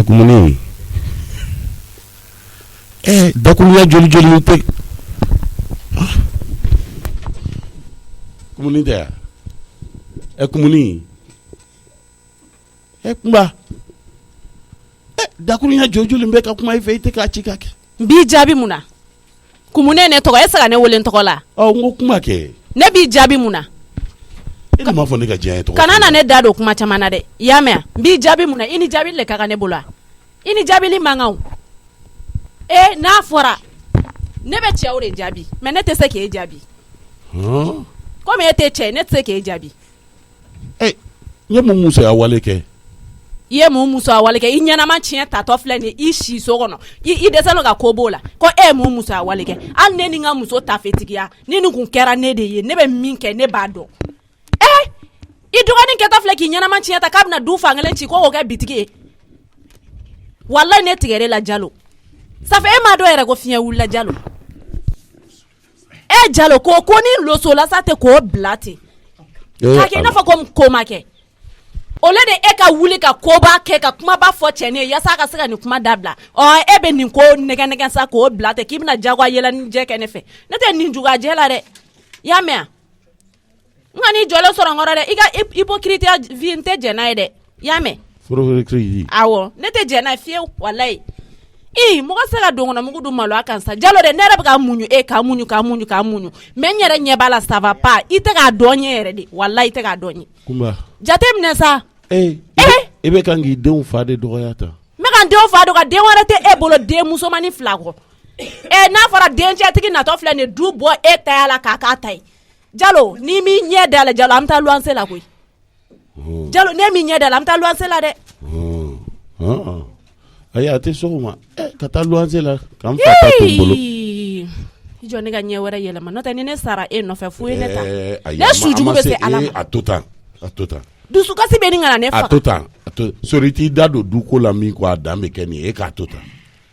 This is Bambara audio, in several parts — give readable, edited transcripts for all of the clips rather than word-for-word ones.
Kumuni. Dakunya joli te. Kumuni da. Kumuni. Kumba. Dakunya joli mbeka kuma ife ite ka chika ke. Bi jabi muna. Kumune ne togo esa ne wolen togo la. Ngo kuma ke. Ne bi jabi muna. Ina ma fo ne ka jiyan to. Kanana ne dado kuma chamana de. Yamea. Bi jabi muna ini jabi le kaka ne bola. Ini jabi li mangaw. Na fora. Ne be che ore jabi. Me ne te se ke jabi. Comme ete che ne te se ke jabi. Ye mu muso ya wale ke. Ye mu muso ya wale ke. Inyana ma chien tato fle ni ishi so kono. I desalo ga kobola. Ko mu muso ya wale ke. Al ne ni nga muso ta fetikia. Ni nu kun kera ne de ye. Ne be minke ne bado. I dugani keta fle ki nyana ma chien ta kabna du fangele chi ko ga bitiki. Wallahi ne tigere la jalo. Ça fait ma do ere go finya wula jalo. Jalo ko ni loso la sa te ko blati. Ka ke na fa ko ma ke. Ole de ka wuli ka ko ba ke ka kuma ba fo chene ya sa ka sika ni kuma dabla. Ebe ni ko nega sa ko blati ki bina jagwa yela ni je ke ne fe. Ne te ni juga jela re. Ya mea. Ngani jolo soro ngora de iga hypocrite vinte jena de. Ya me. Awo ne te jena fie wallahi. Muga sega dongona mugu du malo akansa jalo de nere ka munyu ka munyu menyere nyebala ça va pas ite ka donye ere de wallahi ite ka donye kumba jatem ne sa ebe kangi de fa de doyata me kan de fa do ka de wara te bolo de muso mani flago na fara de nche tiki na to fle ne du bo ta ala ka tai jalo ni mi nye dala jalo amta luanse la koi jalo ne mi nye dala amta luanse la de aya te soma kata luanze la kam fata tumbolo ijo ne ganye wara yela ma nota ne sara no fe fu ne ta ne suju be se alama atota du su kasi be ni ngana ne fa atota soriti dado du ko la mi ko adambe keni ka tota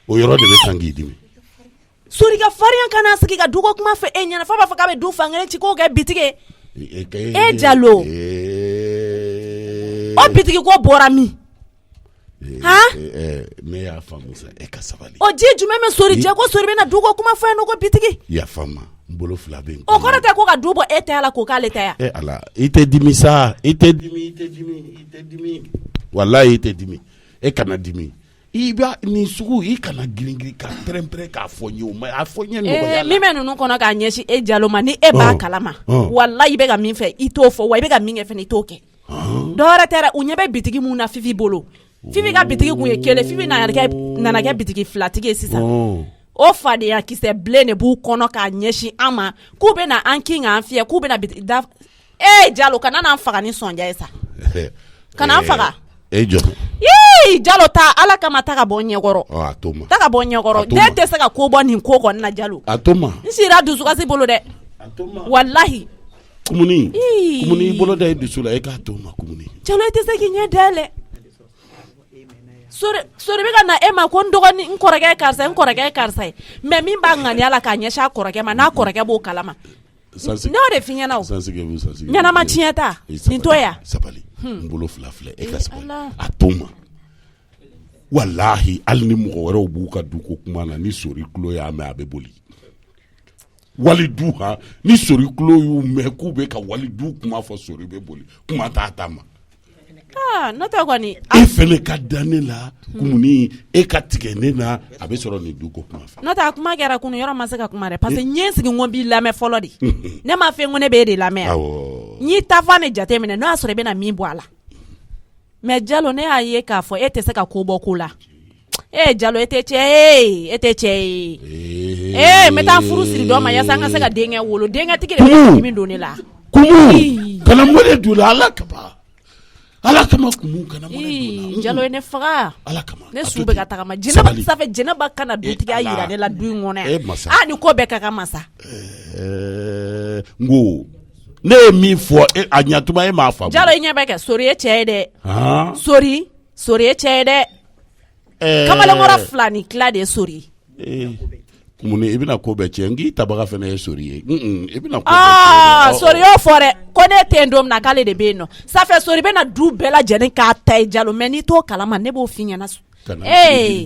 o yoro de be tangi dimi sori ka farian kana siki ka du ko kuma fe nyana fa ba fa ka be du fangere ci ko ga bitike jalo o bitike ko bora mi me ya famu sa kasabali jiju meme sori je ko sori be na dugo kuma fa no ko bitiki ya fama mbolo flabe o ko ta ko ka dubo ala ko ka leta ya ala ite dimi wallahi ite dimi kana dimi iba ni sugu kana giringiri ka prempre ka fonyo ma afonye no ya mi menu no kono ka nyeshi jalo mani ba kalama wallahi be ga min fe ito fo wa be ga min fe ni toke dora tera unyebe bitiki mu na fifi bolo Fifi ka bitiki kun ye kele Fifi nana kɛ bitiki filatigi ye sisan o fadenya kisɛ blé ne b'u kɔnɔ k'a ɲɛsin an ma k'u bɛ na an kin k'an fiyɛ k'u bɛ na bitiki da Jalo kana n'an faga ni sɔnja ye sa kana an faga Jalo ta ala kama ta ka bɔ ɲɛkɔrɔ ta ka bɔ ɲɛkɔrɔ den tɛ se ka ko bɔ nin ko kɔni na Jalo n sira dusukasi bolo dɛ wallahi kumuni bolo da dusu la k'a to ma kumuni Jalo i tɛ se k'i ɲɛ dayɛlɛ sori be ka na ma ko ndogoni nkoreke karsa mais min ba ngani ala ka nyesha koreke ma na koreke bo kalama ne o de finya na o nyana ma tieta ni toya sabali mbolo flafle ka sabali atoma wallahi alni mo woro bu ka du ko kuma na ni sori klo ya ma abe boli wali du ha ni sori klo yu me ku be ka wali du kuma fo sori be boli kuma ta tama nota kwani fele ka dane la kumuni ka tigɛ ne na a bɛ sɔrɔ nin du ko kuma fɛ nota kuma kɛra kunu yɔrɔ ma se ka kuma dɛ parce que ɲɛ sigi ŋo b'i lamɛn fɔlɔ de ne ma fɛn ko ne b'e de lamɛn n'i ta fa ne jate minɛ n'o y'a sɔrɔ i bɛna min bɔ a la mais Jalo ne y'a ye k'a fɔ e tɛ se ka ko bɔ ko la Jalo e tɛ cɛ ye n bɛ taa furu siri dɔ ma yasa an ka se ka denkɛ wolo denkɛtigi de bɛ min don ne la kana mɔle du la ala kama kumu kana Jalo ne faga ala kama ne su bɛ ka tagama jɛnɛba kana dutigiya yira ne la du in kɔnɔ ni ko bɛɛ ka kan masa ngo ne ye min fɔ a ɲatuma m'a faamu Jalo i ɲɛ bɛ kɛ sori ye cɛ ye dɛ sori ye cɛ ye dɛ kamalenkɔrɔ fila ni tila de ye sori mun i bɛna ko bɛɛ tiɲɛ n k'i tabaga fana ye sori ye i bɛna ko bɛɛ sori y'o fɔ dɛ ko ne tɛ don min na k'ale de bɛ yen nɔ safɛ sori bɛna du bɛɛ lajɛlen k'a ta ye Jalo mais n'i t'o kalama ne b'o f'i ɲɛna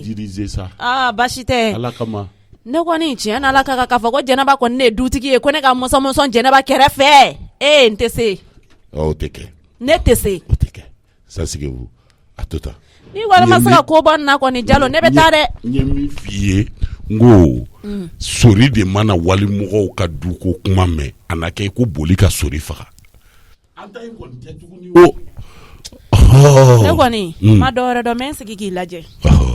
diriger sa baasi tɛ ala kama ne kɔni tiɲɛ na Ala ka k'a fɔ ko Jɛnɛba kɔni ne ye dutigi ye ko ne ka mɔsɔn Jɛnɛba kɛrɛfɛ n tɛ se o tɛ kɛ ne tɛ se o tɛ kɛ sasigez-vous a to tan ni wari ma se ka ko bɔ nin na kɔni Jalo ne bɛ taa dɛ n ye min f'i ye n ko sori de mana walimɔgɔw ka duko kuma mɛn a na kɛ ko boli ka sori faga an ta in kɔni tɛ tuguni o ne kɔni ma dɔwɛrɛ dɔn mɛ n sigi k'i lajɛ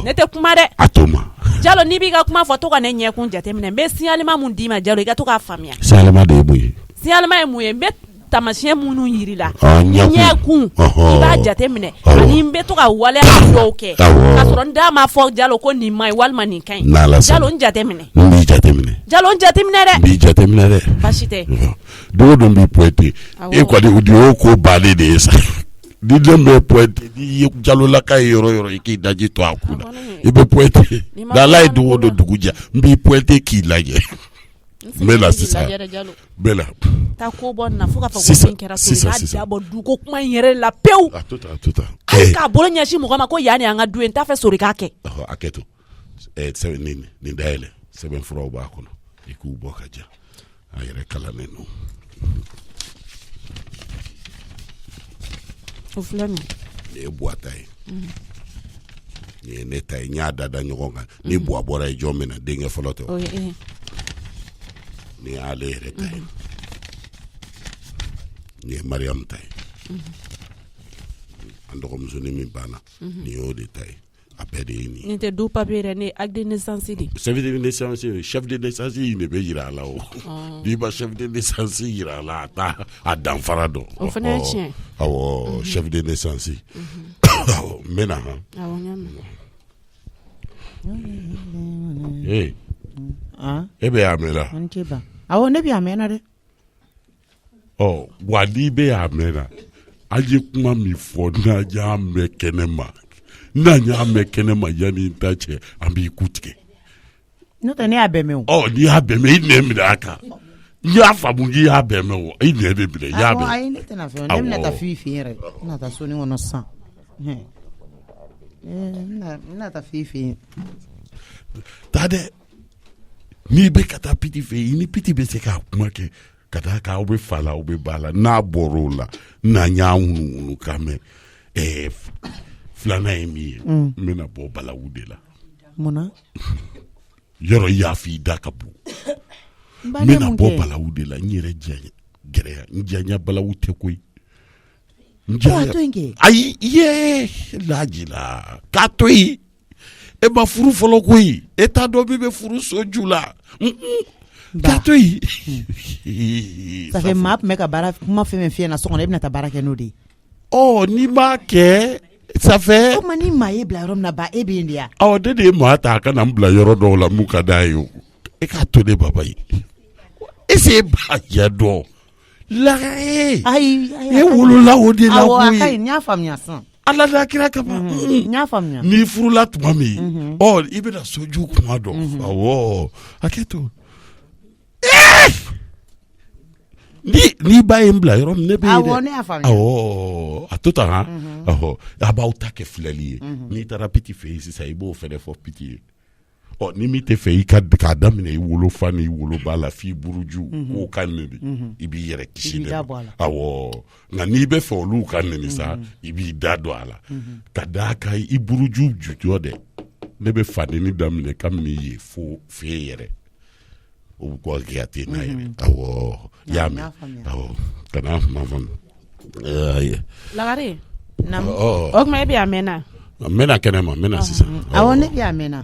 ne tɛ kuma dɛ a to ma Jalo n'i b'i ka kuma fɔ to ka ne ɲɛkun jateminɛ n bɛ signalement mun d'i ma Jalo i ka to k'a faamuya signalement de ye mun ye signalement ye mun ye n bɛ tamasiyɛn minnu yiri la ɲɛkun i b'a jateminɛ ani n bɛ to ka waleya dɔw kɛ k'a sɔrɔ n da ma fɔ Jalo ko nin ma ɲi walima nin ka ɲi Jalo n jateminɛ n b'i jateminɛ Jalo n jateminɛ dɛ n b'i jateminɛ dɛ baasi tɛ don o don b'i pointer e kɔni o de y'o ko bannen de ye sa ni den bɛ pointer n'i ye Jalolaka ye yɔrɔ o yɔrɔ i k'i daji to a kun na i bɛ pointer n'Ala ye don o don dugu jɛ n b'i pointer k'i lajɛ n bɛ na sisan bɛ na taa ko bɔ nin na fo k'a fɔ ko min kɛra so i k'a dabɔ du ko kuma in yɛrɛ la pewu a to tan hali k'a bolo ɲɛsin mɔgɔ ma ko yan de y'an ka du ye n t'a fɛ sori k'a kɛ a kɛ to nin dayɛlɛ sɛbɛnfuraw b'a kɔnɔ i k'u bɔ ka diya a yɛrɛ kalannen don o filɛ nin ye buwa ta ye nin ye ne ta ye n y'a dada ɲɔgɔn kan ni buwa bɔra ye jɔn min na denkɛ fɔlɔ tɛ nin y'ale yɛrɛ ta ye nin ye Mariam ta ye an dɔgɔmusonin min banna nin y'o de ta ye a bɛɛ de ye nin ye nin tɛ du papier dɛ ne ye acte de naissance de chef de naissance chef de naissance in de bɛ yira a la o n'i ma chef de naissance yira a la a t'a a danfara dɔn o fana ye tiɲɛ awɔ chef de naissance awɔ n bɛ na awɔ n y'a mɛn e bɛ y'a mɛn la awɔ ne bɛ y'a mɛn na dɛ wa n'i bɛ y'a mɛn na an ye kuma min fɔ n'an y'a mɛn kɛnɛ ma n'an y'a mɛn kɛnɛ ma yanni n ta cɛ an b'i ku tigɛ n'o tɛ ne y'a bɛɛ mɛn o n'i y'a bɛɛ mɛn i nɛ minɛ a kan n y'a faamu k'i y'a bɛɛ mɛn o i nɛ bɛ minɛ i y'a mɛn ayi ne tɛna fɛn ne bɛna taa f'i fɛ yen yɛrɛ n bɛna taa so ni kɔnɔ sisan n bɛna taa f'i fɛ yen taa dɛ n'i bɛ ka taa piti fɛ yen i ni piti bɛ se k'a kuma kɛ ka taa k'aw bɛ fa la aw bɛ ba la n'a bɔra o la n'an y'a ŋunu kan mɛn filanan ye min ye n bɛna bɔ balawu de la munna yɔrɔ i y'a fɔ i da ka bon n bɛna bɔ balawu de la n yɛrɛ gɛrɛya n janya balawu tɛ koyi ayi ye laji la k'a to yen e ma furu fɔlɔ koyi e t'a dɔn min bɛ furu so ju la k'a to yen ça fait maa tun bɛ ka baara kuma fɛn fɛn f'i ɲɛna so kɔnɔ e bɛna taa baara kɛ n'o de ye n'i m'a kɛ ça fait o ma ni maa ye bila yɔrɔ min na ba e bɛ yen de ya ne de ye maa ta a ka na n bila yɔrɔ dɔw la mun ka d'a ye o e k'a to ne baba ye est-ce que e b'a ɲɛ dɔn lagare ayi e wolola o de la koyi awɔ a ka ɲi n y'a faamuya sisan ala la kira kama n y'a faamuya n'i furula tuma min i bɛna soju kuma dɔn awɔ hakɛ to n'i ba ye n bila yɔrɔ min ne bɛ yen dɛ awɔ ne y'a faamuya awɔ a to tan awɔ a b'aw ta kɛ filɛli ye n'i taara piti fɛ yen sisan i b'o fɛnɛ fɔ piti ye ni min tɛ fɛ i k'a daminɛ i wolofa ni woloba la f'i buruju k'o ka nɛni i b'i yɛrɛ kisi de ma awɔ nka n'i bɛ fɛ olu ka nɛni sa i b'i da don a la ka d'a kan i buruju jujɔ dɛ ne bɛ fanini daminɛ kabini ye fo fɛ yɛrɛ o bɛ kɔ kɛ a tɛ n'a yɛrɛ awɔ y'a mɛn awɔ kana kuma fɔ lagare o tuma e bɛ a mɛn na n bɛna kɛnɛ ma n bɛna sisan awɔ ne bɛ a mɛn na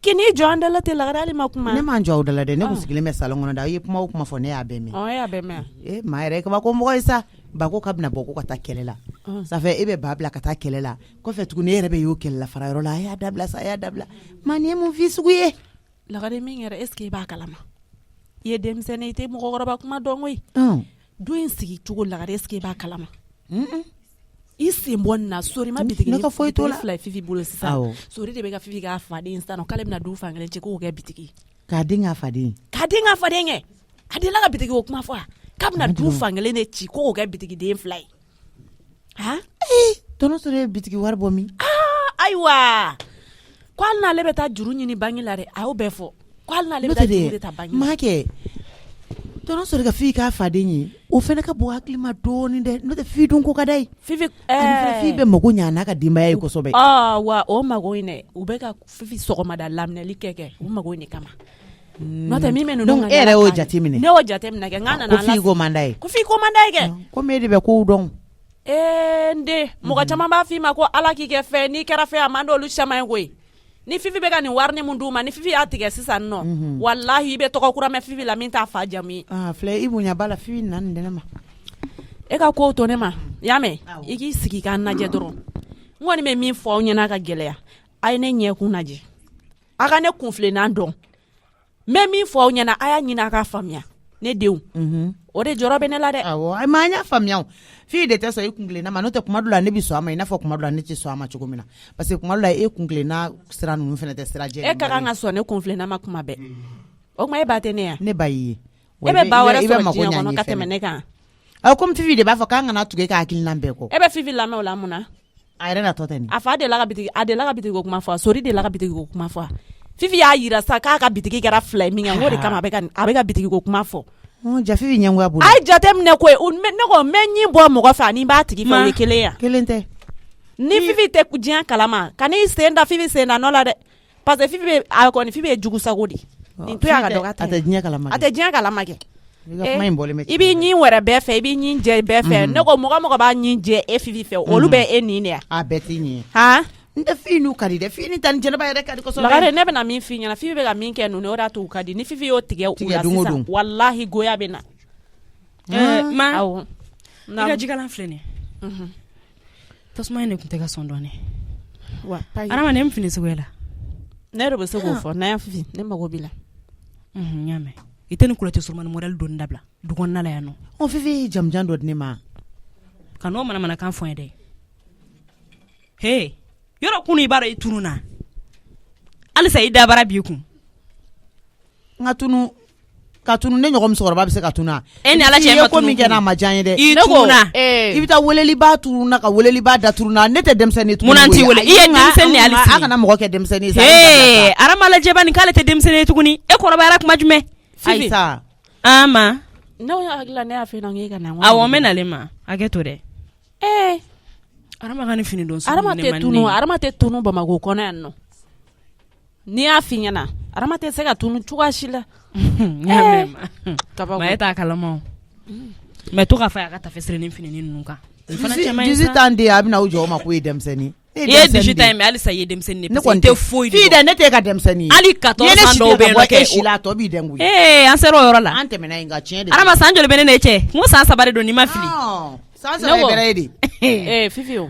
kini jɔ an da la tɛ lagare hali ma kuma ne m'an jɔ aw da la dɛ ne kun sigilen bɛ salon kɔnɔ da aw ye kuma o kuma fɔ ne y'a bɛɛ mɛn e y'a bɛɛ mɛn maa yɛrɛ kaba ko mɔgɔ ye sa ba ko ka bɛna bɔ ko ka taa kɛlɛ la safɛ e bɛ ba bila ka taa kɛlɛ la kɔfɛ tuguni e yɛrɛ bɛ y'o kɛlɛ la fara yɔrɔ la a y'a dabila sa a y'a dabila maa nin ye mun f'i sugu ye lagare min yɛrɛ est ce que i b'a kalama i ye denmisɛnnin i tɛ mɔgɔkɔrɔba kuma dɔn koyi du in sigi cogo lagare est ce que i b'a kalama i sen bɔ nin na sori ma bitigi ne ka foyi t'o la. fila Fifi bolo sisan sori de bɛ ka Fifi k'a faden sisan nɔ k'ale bɛna du fan kelen cɛ k'o kɛ bitigi k'a den k'a faden kɛ a delila ka bitigi o kuma fɔ a k'a bɛna du fan kelen de ci k'o kɛ bitigiden fila ye tɔnɔ sɔrɔ ye bitigi wari bɔ min ayiwa ko hali n'ale bɛ taa juru ɲini banki la dɛ a y'o bɛɛ fɔ ko hali n'ale bɛ taa juru de ta banki la maa kɛ tɔnɔ sɔrɔ ka Fifi k'a faden ye o fana ka bɔ hakili ma dɔɔnin dɛ n'o tɛ Fifi dun ko ka d'a ye Fifi Fifi bɛ mago ɲa n'a ka denbaya ye kosɛbɛ wa o mago in dɛ u bɛ ka Fifi sɔgɔmada laminɛli kɛ u mago in de kama n'o tɛ min bɛ ninnu donc e yɛrɛ y'o jate minɛ ne y'o jate minɛ kɛ n k'a nana ko Fifi ko man d'a ye ko Fifi ko man d'a ye kɛ komi e de bɛ kow dɔn n den mɔgɔ caman b'a f'i ma ko Ala k'i kɛ fɛn n'i kɛra fɛn a man d'olu caman ye koyi ni Fifi bɛ ka nin wari mun d'u ma ni Fifi y'a tigɛ sisan nɔ walahi i bɛ tɔgɔ kura mɛn Fifi la min t'a fa jamu ye filɛ i bonya b'a la Fifi nana nin di ne ma e ka kow to ne ma y'a mɛn i k'i sigi k'an lajɛ dɔrɔn n kɔni bɛ min fɔ aw ɲɛna ka gɛlɛya a ye ne ɲɛkun lajɛ a ka ne kunfilennan dɔn n bɛ min fɔ aw ɲɛna a y'a ɲini a k'a faamuya ne denw o de jɔrɔ bɛ ne la dɛ awɔ mais an y'a faamuya Fifi de tɛ sɔn i kunkilenna ma n'o tɛ kuma dɔ la ne bɛ sɔn a ma i n'a fɔ kuma dɔ la ne tɛ sɔn a ma cogo min na parce que kuma dɔ la e kunkilenna sira ninnu fana tɛ sira jɛ e ka kan ka sɔn ne kunfilenna ma kuma bɛɛ o tuma e ba tɛ ne yan ne ba y'i ye e bɛ ba wɛrɛ sɔrɔ diɲɛ kɔnɔ ka tɛmɛ ne kan comme Fifi de b'a fɔ k'an kana tugu e ka hakilina bɛɛ kɔ e bɛ Fifi lamɛn o la mun na a yɛrɛ natɔ tɛ nin a fa delila ka bitigi ko kuma fɔ sori delila ka bitigi ko kuma fɔ Fifi y'a yira sa k'a ka bitigi kɛra fila ye min kɛ n ko de kama a bɛ ka bitigi ko kuma fɔ ja Fifi ɲɛngoya bolo a ye jateminɛ koyi ne ko n bɛ ɲi bɔ mɔgɔ fɛ ani b'a tigi fɛ o ye kelen ya kelen tɛ ni Fifi tɛ diɲɛ kalama ka n'i sen da Fifi sen da nɔ la dɛ parce que Fifi ye jugu sago de nin to y'a ka dɔgɔ a tɛ diɲɛ kalama a tɛ diɲɛ kalama kɛ i b'i ɲin wɛrɛ bɛɛ fɛ i b'i ɲin jɛ bɛɛ fɛ ne ko mɔgɔ b'a ɲin jɛ e Fifi fɛ olu bɛ e nin de yan a bɛɛ t'i ɲin n tɛ Fifi n'u ka di dɛ Fifi ni ta ni jɛnɛba yɛrɛ ka di kosɛbɛ Lagare ne bɛna min f'i ɲɛna Fifi bɛ ka min kɛ ninnu o de y'a to u ka di ni Fifi y'o tigɛ u la sisan walahi goya bɛ na ma awɔ i ka jikalan filɛ nin ye tasuma in de tun tɛ ka sɔn dɔɔnin Adama ne fini suguya la ne yɛrɛ bɛ se k'o fɔ n'a y'a Fifi ne mago b'i la n y'a mɛn i tɛ ni kulɔtɛ surumani modèle dɔɔni dabila du kɔnɔna la yan nɔ Fifi jamujan dɔ di ne ma ka n'o manamanakan fɔ n ye dɛ yɔrɔ kunu i b'a dɔn i tununa halisa i dabara b'i kun ka tunu ne ɲɔgɔn musokɔrɔba bɛ se ka tunu e ni Ala cɛ ma tunu ko min kɛ n'a ma diya n ye dɛ i tununa i bɛ taa weleliba turuna ka weleliba da turuna ne tɛ denmisɛnnin tuguni mun t'i wele i ye denmisɛnnin hali sini a kana mɔgɔ kɛ denmisɛnnin ye Adama lajɛba nin k'ale tɛ denmisɛnnin ye tuguni e kɔrɔbayara kuma jumɛn Fifi ma ne hakili ne y'a fɛ e ka na awɔ n bɛ nalen ma hakɛ to dɛ Adama ka ni fini don Adama tɛ tunu Bamakɔ kɔnɔ yan nɔ n'i y'a f'i ɲɛna Adama tɛ se ka tunu cogoya si la ma e t'a kalama mais to k'a fɔ a ka tafe siri ni fini ninnu kan disi tan de a bɛna o jɔ o ma ko ye denmisɛnnin i ye disi tan mais halisa i ye denmisɛnnin de parce que i tɛ foyi dɔn Fifi dɛ ne tɛ ka denmisɛnnin ye hali 14 ans dɔw bɛ yen nɔ kɛ si la tɔ b'i dɛngu an sera o yɔrɔ la an tɛmɛna yen nka tiɲɛ de Adama san joli bɛ ne n'e cɛ n ko san 3 de don n'i ma fili san 3 ye bɛrɛ ye de Fifi o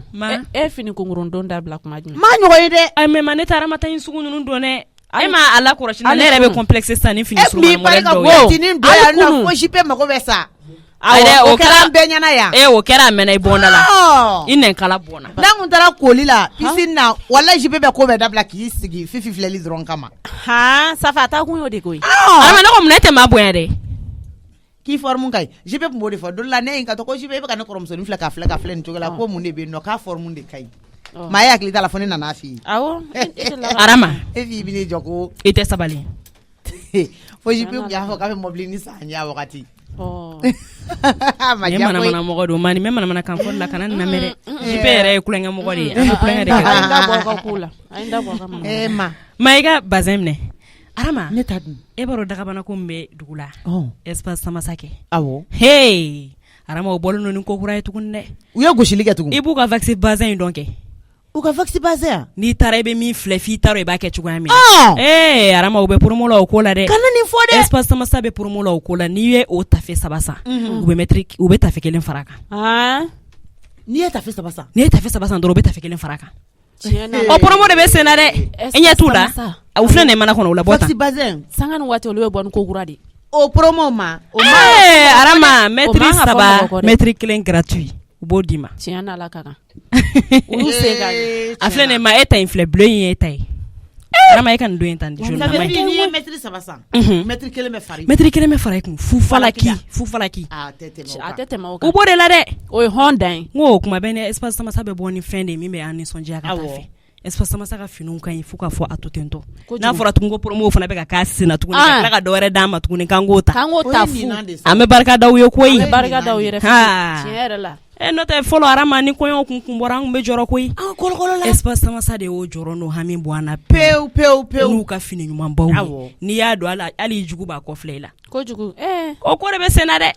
e fini kunkurun don dabila kuma jumɛn ma ɲɔgɔn ye dɛ mais ma ne taara ma taa in sugu ninnu don dɛ e ma Ala kɔrɔsi ne yɛrɛ bɛ complexe sisan ni fini surumani modèle dɔw ye tinin don yan nɔ ko jipe mago bɛ sa o kɛra an bɛɛ ɲɛna yan o kɛra a mɛnna i bɔnda la i nɛnkala bɔnna n'an kun taara koli la piscine na walahi jipe bɛ ko bɛɛ dabila k'i sigi Fifi filɛli dɔrɔn kama Safa a taa kun y'o de koyi Adama ne ko mun ne tɛ maa bonya dɛ k'i forme ka ɲi jipe tun b'o de fɔ don la ne ye n ka to ko jipe e bɛ ka ne kɔrɔmusonin filɛ ka filɛ nin cogo la ko mun de bɛ yen nɔ k'a forme de ka ɲi maa ye hakili t'a la fo ne nana f'i ye Adama e f'i bɛ ne jɔ ko i tɛ sabali fo jipe kun y'a fɔ k'a bɛ mobili ni san ɲɛ a wagati ne manamana mɔgɔ don maa nin bɛ manamana kan fɔ la kana nin lamɛn dɛ jipe yɛrɛ ye kulonkɛ mɔgɔ de ye an bɛ kulonkɛ de kɛ ma i ka bazin minɛ Adama ne ta dun e b'a dɔn dagabana ko min bɛ dugu la espace Samasa kɛ awɔ Adama o bɔlen don ni ko kura ye tuguni dɛ u ye gosili kɛ tugun i b'u ka vaccin bazin in dɔn kɛ u ka vaccin bazin n'i taara i bɛ min filɛ f'i taara i b'a kɛ cogoya min Adama u bɛ promo la o ko la dɛ kana nin fɔ dɛ espace Samasa bɛ promo la o ko la n'i ye o tafe 3 san u bɛ tafe 1 fara kan n'i ye tafe 3 san dɔrɔn u bɛ tafe 1 fara kan o promo de bɛ sen na dɛ e ɲɛ t'u la u filɛ nin mana kɔnɔ u la bɔ tan vaccin bazin sanga ni waati olu bɛ bɔ ni ko kura de o promo ma Adama mètre 3 mètre 1 gratuit u b'o d'i ma tiɲɛ na Ala ka kan olu se ka a filɛ nin ma e ta in filɛ bulon in ye e ta ye Arama e ka nin don in tan di ça veut dire ni ye mètre 3 san mètre 1 bɛ fari mètre 1 bɛ fara i kun fu falaki a tɛ tɛmɛ o u kan b'o de la dɛ o ye hɔn dan ye n ko o kuma bɛ ne espace samasa bɛ bɔ ni fɛn de ye min bɛ an nisɔndiya ka taa fɛ espace samasa ka finiw ka ɲi fo k'a fɔ a to ten tɔ n'a fɔra tugun ko promo fana bɛ ka k'a senna tuguni ka tila ka dɔ wɛrɛ d'an ma tuguni k'an k'o ta fu an bɛ barika da u ye koyi an bɛ barika da u yɛrɛ fɛ tiɲɛ yɛrɛ la n'o tɛ fɔlɔ Arama ni kɔɲɔ kun bɔra an kun bɛ jɔrɔ koyi espace samasa de y'o jɔrɔ n'o hami bɔ an na pewu n'u ka fini ɲumanbaw ye n'i y'a dɔn hali jugu b'a kɔfilɛ i la kojugu o ko de bɛ senna dɛ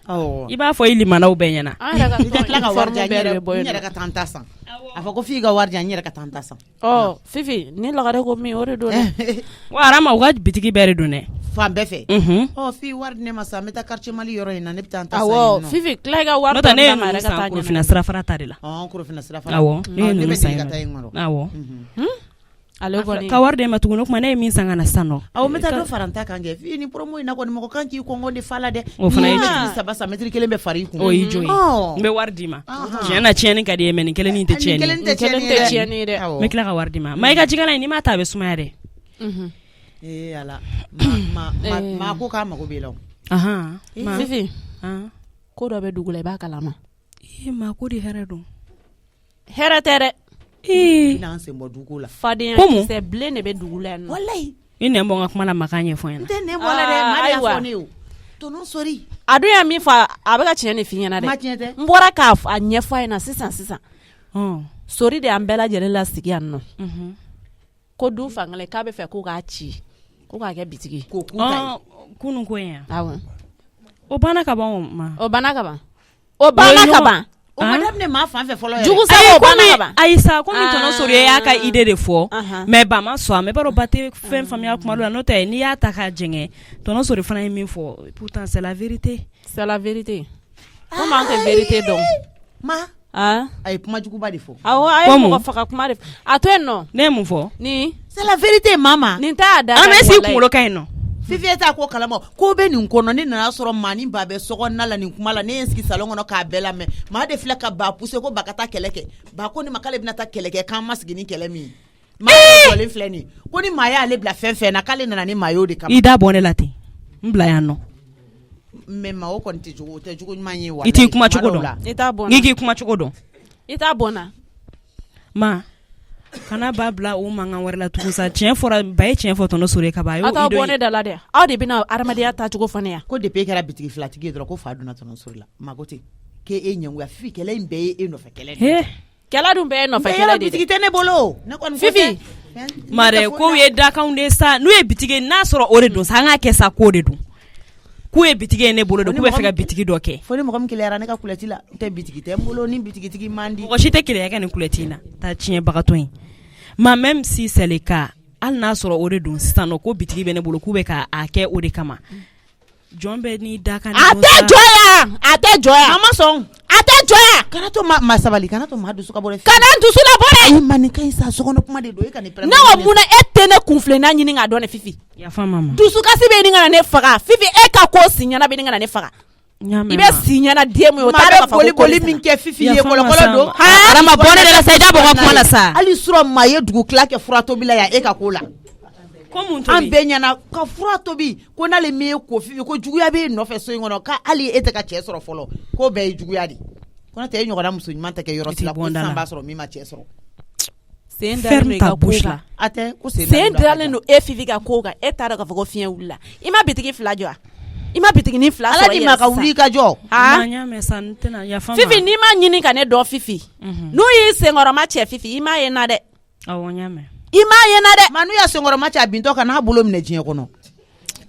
i b'a fɔ i limanaw bɛɛ ɲɛna i tɛ tila ka wari di yan n yɛrɛ ka taa n ta san a fɔ ko f'i ka wari di yan n yɛrɛ ka taa n ta san Fifi ni lagare ko min o de don dɛ wa Arama u ka bitigi bɛɛ de don dɛ fan bɛɛ fɛ f'i wari di ne ma sa n bɛ taa quartier Mali yɔrɔ in na ne bɛ taa n ta san awɔ Fifi tila i ka wari d'a ma yɛrɛ ka taa Korofina sirafara ta de la Korofina sirafara awɔ ne bɛ deli ka taa yen kɔrɔ awɔ ale kɔni ka wari de ma tuguni o kuma ne ye min san ka na sisan nɔ awɔ n bɛ taa dɔ fara n ta kan kɛ f'i ni promo in na kɔni mɔgɔ kan k'i kɔngɔ de fa la dɛ o fana ye mètre 3 san mètre 1 bɛ fara i kun o y'i jo ye n bɛ wari d'i ma tiɲɛ na tiɲɛni ka di ye mais nin kelen tɛ tiɲɛni kelen tɛ tiɲɛni ye dɛ n bɛ tila ka wari d'i ma i ka jikala in n'i m'a ta a bɛ sumaya dɛ ala ma ko k'a mago b'i la Fifi ko dɔ bɛ dugu la i b'a kalama ma ko de hɛrɛ don hɛrɛ tɛ dɛ i n'an sen bɔ dugu la fadenya kisɛ bilen de bɛ dugu la yan nɔ walayi i nɛn bɔ n ka kuma la makan ɲɛfɔ ɲɛna n tɛ nɛn bɔ la dɛ maa de y'a fɔ ne o tɔnɔ sɔri a dun y'a min fɔ a bɛ ka tiɲɛ de f'i ɲɛna dɛ ma tiɲɛ tɛ n bɔra k'a ɲɛfɔ a ɲɛna sisan sori de y'an bɛɛ lajɛlen lasigi yan nɔ ko du fankelen k'a bɛ fɛ ko k'a ci ko k'a kɛ bitigi ko kunun ko in awɔ o banna ka ban o banna ka ban o banna ka ban o ma daminɛ maa fan fɛ fɔlɔ yɛrɛ jugu sa o banna ka ban ayisa komi tɔnɔ sori y'a ka idée de fɔ mais ba ma sɔn mais b'a dɔn ba tɛ fɛn faamuya kuma dɔ la n'o tɛ n'i y'a ta k'a jɛngɛ tɔnɔ sori fana ye min fɔ pourtant c'est la vérité komi an tɛ vérité dɔn ma a ye kuma juguba de fɔ awɔ a ye mɔgɔ faga kuma de fɔ a to yen nɔ ne ye mun fɔ ni c'est la vérité mama nin t'a da an bɛ sigi kunkolo ka yen nɔ Fifi t'a ko kalama ko bɛ nin kɔnɔ ne nana sɔrɔ maa ni ba bɛ sokɔnɔna la nin kuma la ne ye n sigi salon kɔnɔ k'a bɛɛ lamɛn maa de filɛ ka ba poussé ko ba ka taa kɛlɛ kɛ ba ko ne ma k'ale bɛna taa kɛlɛ kɛ k'an ma sigi ni kɛlɛ min ye maa jɔlen filɛ nin ko ni maa y'ale bila fɛn fɛn na k'ale nana ni maa y'o de kama i da bɔ ne la ten n bila yan nɔ mais maa o kɔni tɛ jugu ɲuman ye wa i t'i kuma cogo dɔn i t'a bɔn n'i k'i kuma cogo dɔn i t'a bɔn na ma kana ba bila o mankan wɛrɛ la tugun sa tiɲɛ fɔra ba ye tiɲɛ fɔ tɔnɔ sori ka ba aw t'aw bɔ ne da la dɛ aw de bɛna adamadenya tacogo fɔ ne yan ko depuis e kɛra bitigi filatigi ye dɔrɔn ko fa donna tɔnɔ sori la maa ko ten k'e ɲɛngoya Fifi kɛlɛ in bɛɛ ye e nɔfɛ kɛlɛ de kɛlɛ dun bɛɛ ye nɔfɛ kɛlɛ de bitigi tɛ ne bolo ne kɔni Fifi mare ko ye dakanw de sa n'u ye bitigi n'a sɔrɔ o de don sa an k'a kɛ sa k'o de don k'u ye bitigi ye ne bolo de k'u bɛ fɛ ka bitigi dɔ kɛ fo ni mɔgɔ min keleyara ne ka kulɛti la n tɛ bitigi tɛ n bolo ni bitigitigi man di mɔgɔ si tɛ keleya kɛ nin kulɛti in na taa tiɲɛbagatɔ in ma même si c'est le cas hali n'a sɔrɔ o de don sisan nɔ ko bitigi bɛ ne bolo k'u bɛ k'a kɛ o de kama jɔn bɛ n'i da kan a tɛ jɔ yan a tɛ jɔ yan a ma sɔn a tɛ jɔ yan kana to maa sabali kana to maa dusu ka bɔ dɛ kana n dusu la bɔ dɛ ayi ma nin ka ɲi sa sokɔnɔ kuma de don e ka nin pɛrɛn ne ko mun na e tɛ ne kunfilenna ɲini k'a dɔn ne Fifi yafa mama dusukasi bɛ ɲini ka na ne faga Fifi e ka ko si ɲɛna bɛ ɲini ka na ne faga i bɛ si ɲɛna den min o t'a dɔn ka fɔ ko boli min kɛ Fifi ye kɔlɔkɔlɔ don Arama bɔ ne de la sa i da bɔ ka kuma la sa hali sɔrɔ maa ye dugu tila kɛ fura tobila yan e ka ko la an bɛɛ ɲɛna ka fura tobi ko n'ale min ye ko Fifi ko juguya bɛ e nɔfɛ so in kɔnɔ ka hali e tɛ ka cɛ sɔrɔ fɔlɔ k'o bɛɛ ye juguya de ko n'o tɛ e ɲɔgɔnna muso ɲuman tɛ kɛ yɔrɔ si la ko sisan b'a sɔrɔ min ma cɛ sɔrɔ sen dalen don e ka ko kan a tɛ ko sen dalen don e Fifi ka ko kan e t'a dɔn k'a fɔ ko fiɲɛ wulila i ma bitigi fila jɔ i ma bitiginin fila sɔrɔ ala ni ma ka wuli ka jɔ Fifi n'i ma ɲini ka ne dɔn Fifi n'u y'i senkɔrɔma cɛ Fifi i m'a ye na dɛ i m'a ye na dɛ ma n'u y'a senkɔrɔma cɛ a bintɔ ka n'a bolo minɛ diɲɛ kɔnɔ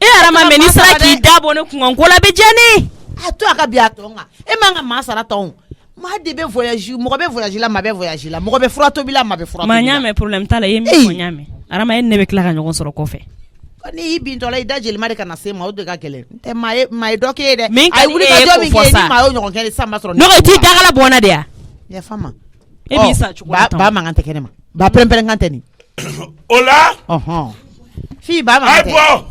e Arama mɛ n'i sera k'i da bɔ ne kunkan ko la bɛ jɛni a to a ka bi a tɔn kan e m'an ka maa sara tɔn maa de bɛ voyage mɔgɔ bɛ voyage la maa bɛ voyage la mɔgɔ bɛ fura tobi la maa bɛ fura tobi la ma ɲ'a mɛn problème t'a la i ye min fɔ n y'a mɛn Arama e ne bɛ tila ka ɲɔgɔn sɔrɔ kɔfɛ ni y'i bintɔ la i da jelima de ka na se ma o de ka gɛlɛn n tɛ maa ye dɔ k'e ye dɛ min ka di e ye k'o fɔ sa ni maa y'o ɲɔgɔn kɛ sisan b'a sɔrɔ n'o tɛ i t'i dagala bɔ n na de ya yafa ma e b'i sa cogo la ba mankan tɛ kɛnɛ ma ba pɛrɛn-pɛrɛn kan tɛ nin o la Fifi ba mankan tɛ bɔ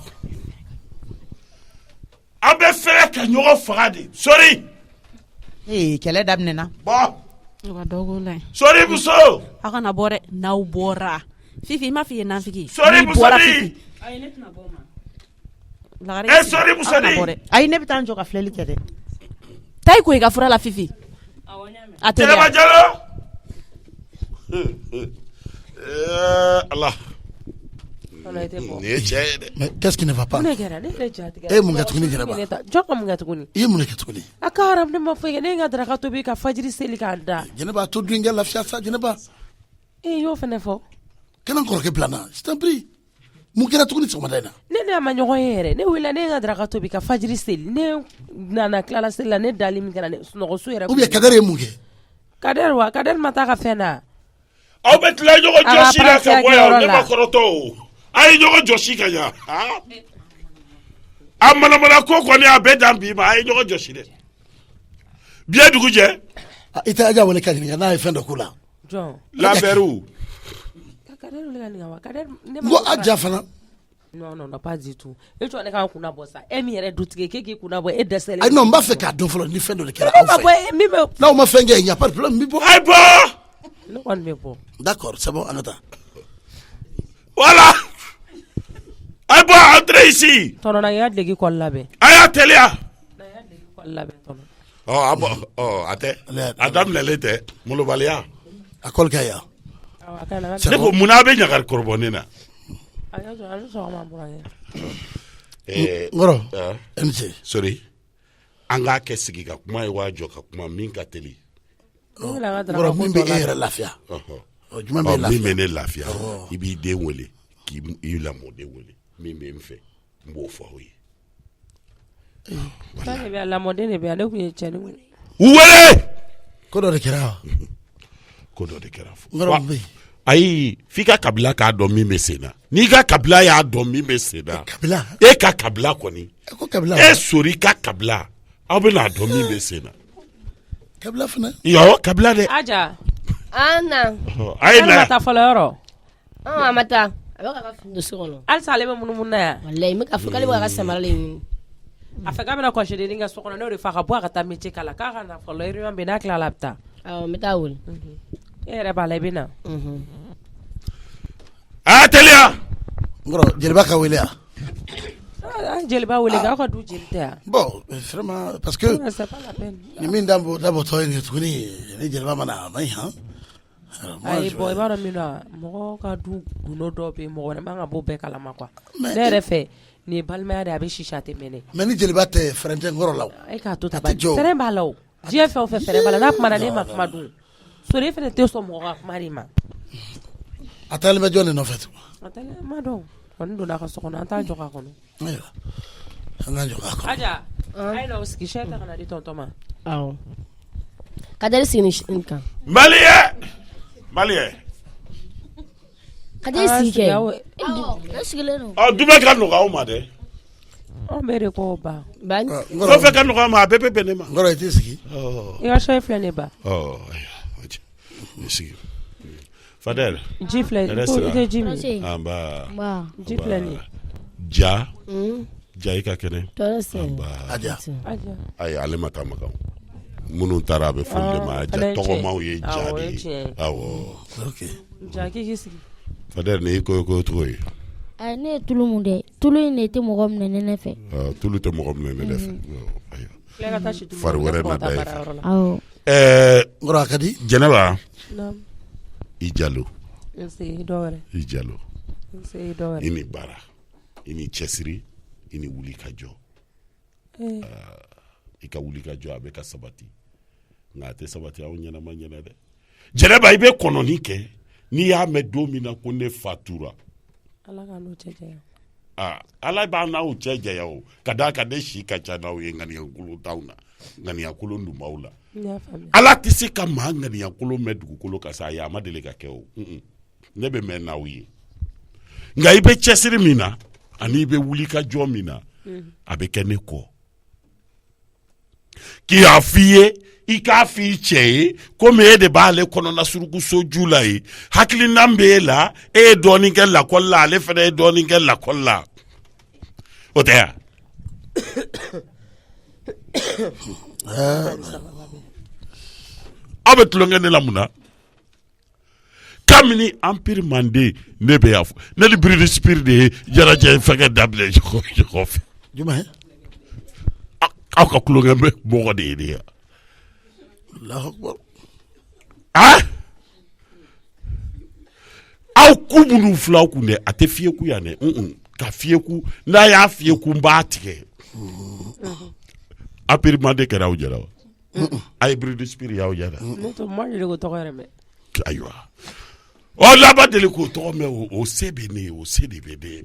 an bɛ fɛrɛ ka ɲɔgɔn faga de sori kɛlɛ daminɛna bɔ Sori muso. A kana bɔ dɛ n'aw bɔra Fifi ma f'i ye nafiki Sori n'i muso bɔra ni. Fifi ayi ne tɛna bɔ ma Sori muso ni. ayi ne bɛ taa n jɔ ka filɛli kɛ dɛ taa i ko i ka fura la Fifi awɔ n y'a mɛn a Jɛnɛba teliya Jalo. Allah. Fɔlɔ i tɛ bɔ. Nin ye cɛ ye dɛ. Mais qu'est-ce qui ne va pas? Ne kɛra ne yɛrɛ jatigɛ E ye mun kɛ tuguni Jɛnɛba? jɔn ka mun kɛ tuguni I ye mun de kɛ tuguni? a ka haram ne ma foyi kɛ ne ye n ka daraka tobi ka fajiri seli k'a da Jɛnɛba to dun kɛ lafiya sa Jɛnɛba. e y'o fɛnɛ fɔ Kana n kɔrɔkɛ bila n na, je t'en prie. Mun kɛra tuguni sɔgɔmada in na? ne a ma ɲɔgɔn ye yɛrɛ ne wulila ne ye n ka daraka tobi ka fajiri seli ne nana tilala seli la ne dali min kɛra ne sunɔgɔso yɛrɛ Ou bien Kadɛri ye mun kɛ? Kadɛri wa Kadɛri ma taa ka fɛn na Aw bɛ tila ɲɔgɔn jɔsi la ka bɔ yan ne ma kɔrɔtɔ o. A ye ɲɔgɔn jɔsi ka ɲa. A manamana ko kɔni a bɛɛ dan bi ma a ye ɲɔgɔn jɔsi dɛ. Biɲɛ dugu jɛ. I tɛ Aja wele ka ɲininka n'a ye fɛn dɔ k'u la. jɔn Labɛriw. Kadɛri wele ka nin kan wa Kadɛri ne N ko Aja fana. non pas du tout e jɔ ne k'an kunna bɔ sa e min yɛrɛ dutigi k'e k'i kunna bɔ e dɛsɛlen Ayi non n b'a fɛ k'a dɔn fɔlɔ ni fɛn dɔ de kɛra ne aw ma bɔ fɛ. min bɛ N'aw ma fɛn kɛ il n'y a pas de problème n bɛ bɔ. A bɔ. ne kɔni bɛ bɔ D'accord, c'est bon, an ka taa. Voilà. A bɔ entrez ici. tɔnɔ na i y'a degi kɔli labɛn A y'a teliya. na i y'a degi kɔli labɛn tɔnɔ A bɔ a tɛ. A daminɛlen tɛ molobaliya. A kɔli ka yan. awɔ a ka ɲi na C'est Ne bon. ko mun na a bɛ ɲagari kɔrɔbɔnin na. a y'a sɔrɔ a ni sɔgɔma burankɛ N kɔrɔ, Ah. e ni ce. Sori. An k'a kɛ sigi ka kuma ye waa jɔ ka kuma min ka teli. ne bɛna n ka N daraka kɔrɔ min bɛ e yɛrɛ lafiya. Ɔ, jumɛn bɛ e Min lafiya? bɛ ne lafiya i b'i den wele k'i lamɔden wele min bɛ n fɛ n b'o fɔ aw ye. fɛn de bɛ yan lamɔden de bɛ yan ne tun ye cɛni wele U wele. Ko dɔ de kɛra wa? Ko dɔ de kɛra fɔ. N kɔrɔ mun bɛ yen? Ayi f'i ka kabila k'a dɔn min bɛ sen na n'i ka kabila y'a dɔn min bɛ sen na Kabila? e ka kabila kɔni E ko kabila? e sori ka kabila aw bɛ n'a dɔn min bɛ sen na. Kabila fana? Yɔ kabila dɛ. aja Ana. A ye ne na ma taa fɔlɔ yɔrɔ A ma taa. A bɛ ka fini so kɔnɔ. halisa ale bɛ munumunu na yan Wallahi me ka fɔ k'ale bɛ ka samara le ɲini. a fɛ k'a bɛna kɔsidennin kɛ so kɔnɔ n'o de fa ka bɔ a ka taa métier kala k'a ka na fɔlɔ réunion bɛ yen n'a tilala a bɛ taa Awɔ, n bɛ taa wele. e yɛrɛ b'a la i bɛ na a y'a teliya. N kɔrɔ, jeliba ka wele yan. an jeliba wele k'aw ka du jeli tɛ yan Bon, vraiment, parce que c'est pas la peine ni min dabɔtɔ ye nin ye tuguni ni jeliba mana a ma ɲi han. ayi bɔn i b'a dɔn min na mɔgɔ ka du gundo dɔ bɛ yen mɔgɔ wɛrɛ man ka bɔ bɛɛ kalama quoi Mais- ne yɛrɛ fɛ nin ye balimaya de ye a bɛ sisi a tɛ mɛnɛ Mais ni jeliba tɛ fɛrɛn tɛ n kɔrɔ la o. e k'a to A ta tɛ jɔ o. fɛrɛ b'a la o diɲɛ fɛn o fɛn fɛrɛ b'a la n'a kumana ne ma kuma dun sori e fɛnɛ tɛ sɔn mɔgɔ ka kuma de ma A taalen bɛ jɔn de nɔfɛ tugun? a tɛ ne ma dɔn kɔni donna a ka so kɔnɔ an t'a jɔ k'a kɔnɔ Ayiwa, an k'an jɔ k'a kɔnɔ. aja a ye na o sigi sɛ ta ka na di tɔntɔn ma Awɔ. Kadɛri sigi nin kan. Maliyɛ. Kadɛri sigi kɛ. awɔ Ne sigilen don. Ɔ dumɛ ka nɔgɔ aw ma dɛ. anw bɛ de ko ba Ba N Fɛn kɔrɔ, fɛn ka nɔgɔ a ma a bɛɛ bɛ bɛn ne ma. n kɔrɔ i t'i sigi. i ka sɛ filɛ ne ba Ayiwa ne sigi. Fadɛl. ji filɛ Yɛrɛ ko i sira. tɛ ji min Ase. An b'a. Ba. ji filɛ nin ye Ja. Mm. Ja i ka kɛnɛ. Tɔɔrɔ se. Aja. aja Ayi ale ma taa makan. Minnu taara a bɛ foli de ma. Ja fana ye tiɲɛ. tɔgɔmaw ye ja Awɔ, o de ye ye. tiɲɛ ye. Awɔ. Ok. ja k'i k'i sigi Fadɛl ni ko cogo ye. Ayi ne ye tulu mun dɛ tulu in de tɛ mɔgɔ minɛ ne ne fɛ Tulu tɛ mɔgɔ minɛ ne fɛ. Ayiwa. filɛ ka taa si tulu Fari wɛrɛ ne na k'o taa da i baarayɔrɔ la awɔ N kɔrɔ a ka di? Jɛnɛba Naam. i Jalo n se dɔ wɛrɛ i Jalo n se dɔ i wɛrɛ ni baara i ni cɛsiri i ni wuli ka jɔ i ka wuli ka jɔ a bɛ ka sabati nka a tɛ sabati aw ɲɛnama ɲɛna dɛ Jɛnɛba i bɛ kɔnɔni kɛ n'i y'a mɛn don min na ko ne fatura ala ka n'o cɛ janya ala b'a n'aw cɛ janya o ka d'a kan ne si ka ca n'aw ye ŋaniyakolon t'aw na ŋaniyakolon dun b'aw la n y'a faamuya ala tɛ se ka maa ŋaniyakolon mɛn dugukolo kan sa a ye a ma deli ka kɛ o ne bɛ mɛn n'aw ye nka i bɛ cɛsiri min na ani i bɛ wuli ka jɔ min na a bɛ kɛ ne kɔ k'i y'a f'i ye i k'a f'i cɛ ye komi e de b'ale kɔnɔna surukusoju la ye hakilina bɛ e la e ye dɔɔnin kɛ lakɔli la ale fana ye dɔɔnin kɛ lakɔli la o tɛ yan. aw bɛ tulonkɛ ne la mun na kabini empire mande ne bɛ y'a fɔ ne ni Britney Spears de ye ɲɛnajɛ fɛnkɛ daminɛ ɲɔgɔn fɛ jumɛn aw ka tulonkɛ bɛ mɔgɔ de ye de ya Allahu Akbar aw ku minnu filaw kun dɛ a tɛ fiyeku yan dɛ ka fiyeku n'a y'a fiyeku n b'a tigɛ empire mande kɛra aw jɛra wa a ye Britney Spears y'aw jɛra ayiwa laban deli k'o tɔgɔ mɛn o se bɛ ne ye o se de bɛ ne ye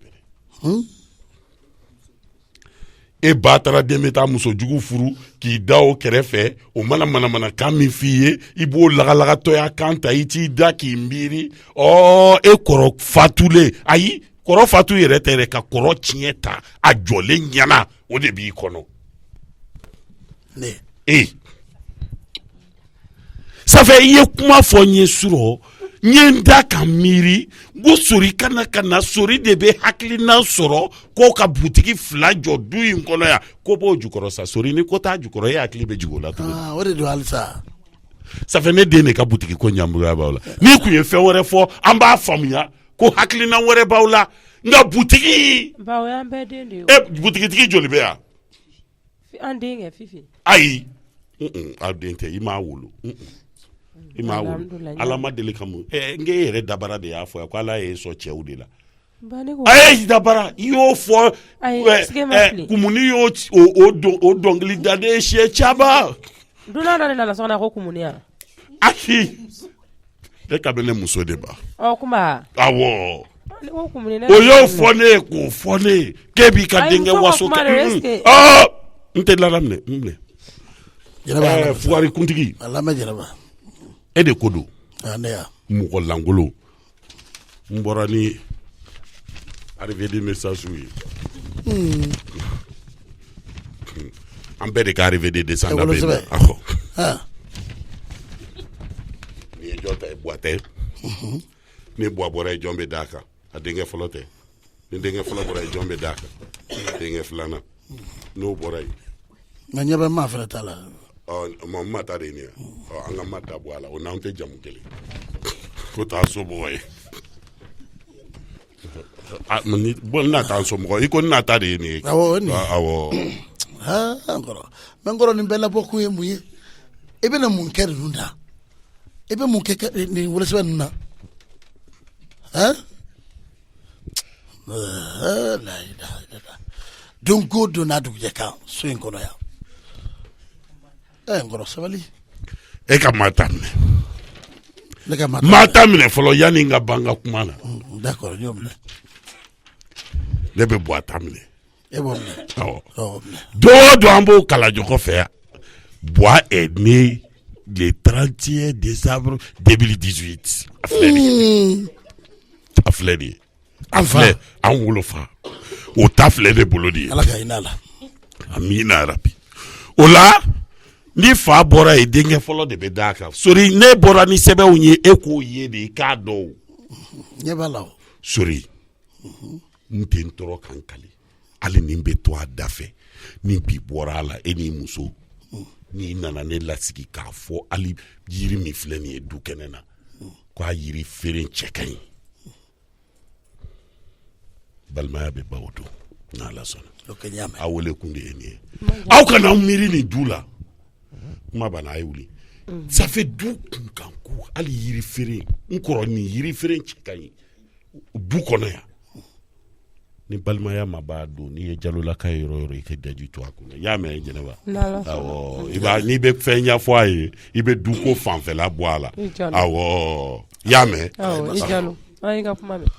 e ba taara den bɛ taa musojugu furu k'i da o kɛrɛfɛ o mana manamana kan min f'i ye i b'o lagalagatɔya kan ta i t'i da k'i miiri e kɔrɔ fatulen ayi kɔrɔ fatu yɛrɛ tɛ dɛ ka kɔrɔ tiɲɛ ta a jɔlen ɲɛna o de b'i kɔnɔ ça fait i ye kuma fɔ n ye surɔ n ye n da ka miiri ko sori kana sori de bɛ hakilina sɔrɔ k'o ka butigi fila jɔ du in kɔnɔ yan ko b'o jukɔrɔ sa sori ni ko t'a jukɔrɔ e hakili bɛ jigin o la tuguni o de don halisa ça fait ne den de ka butigi ko ɲambuya b'aw la n'i kun ye fɛn wɛrɛ fɔ an b'a faamuya ko hakilina wɛrɛ b'aw la nka butigi butigitigi joli bɛ yan an den kɛ Fifi ayi aw den tɛ i m'a wolo i m'a wolo ala ma deli ka mun n k'e yɛrɛ dabara de y'a fɔ ko ala y'e sɔn cɛw de la a ye dabara i y'o fɔ kumuni y'o dɔnkili da ne ye siɲɛ caman dunan dɔ de nana sɔn ko kumuni yan ayi e ka bɛ ne muso de ba kuma awɔ o y'o fɔ ne ye k'o fɔ ne ye k'e b'i ka denkɛ waso kɛ n tɛ laminɛ fugari kuntigi e de ko don mɔgɔ langolo n bɔra ni arrivée de message ye an bɛɛ de ka arrivée de descendant bɛ yen ni ye jɔn ta ye buwa tɛ ni buwa bɔra ye jɔn bɛ d'a kan a denkɛ fɔlɔ tɛ ni denkɛ fɔlɔ bɔra ye jɔn bɛ d'a kan denkɛ filanan n'o bɔra ye nka ɲɛ bɛ maa fɛnɛ t'a la ma ta de ye nin ye an ka ma ta bɔ a la o n'anw tɛ jamu kelen ko t'a somɔgɔ ye n'a t'an somɔgɔ i ko n'a ta de ye nin ye awɔ n kɔrɔ nin bɛɛ labɔ kun ye mun ye i bɛna mun kɛ ninnu na i bɛ mun kɛ nin wolosɛbɛn ninnu na don ko don n'a dugujɛ kan so in kɔnɔ yan n kɔrɔ sabali e ka maa ta minɛ maa ta minɛ fɔlɔ yanni n ka ban ka kuma na d'accord n y'o minɛ ne bɛ bɔ a ta minɛ e b'o minɛ awɔ don o don an b'o kalajɔkɔ fɛ yan Bois est né le 31 décembre 2018 a filɛ de ye a filɛ an wolofa o ta filɛ de bolo de ye ala ka hinɛ la amina rabi o la ni fa bɔra ye denkɛ fɔlɔ de bɛ d'a kan sori ne bɔra ni sɛbɛnw ye e k'o ye de i k'a dɔn ɲɛ b'a la sori n tɛ n tɔɔrɔ kan kali hali ni n bɛ to a da fɛ ni bi bɔra a la e n'i muso n'i nana ne lasigi k'a fɔ hali yiri min filɛ nin ye du kɛnɛ na k'a yiri feere cɛ ka ɲi balimaya bɛ ban o don n'ala sɔnna aw wele kun de ye nin ye aw kana miiri nin du la kuma banna a ye wuli ça fait du kun kan ko hali yiri feere n kɔrɔ nin yiri feere cɛ ka ɲi du kɔnɔ yan ni balimaya ma b'a don n'i ye jalolaka ye yɔrɔ o yɔrɔ i ka daji to a kɔnɔ i y'a mɛn Jɛnɛba awɔ n'i bɛ fɛn ɲɛfɔ a ye i bɛ duko fanfɛla bɔ a la awɔ i y'a mɛn i jalo an ka kuma mɛn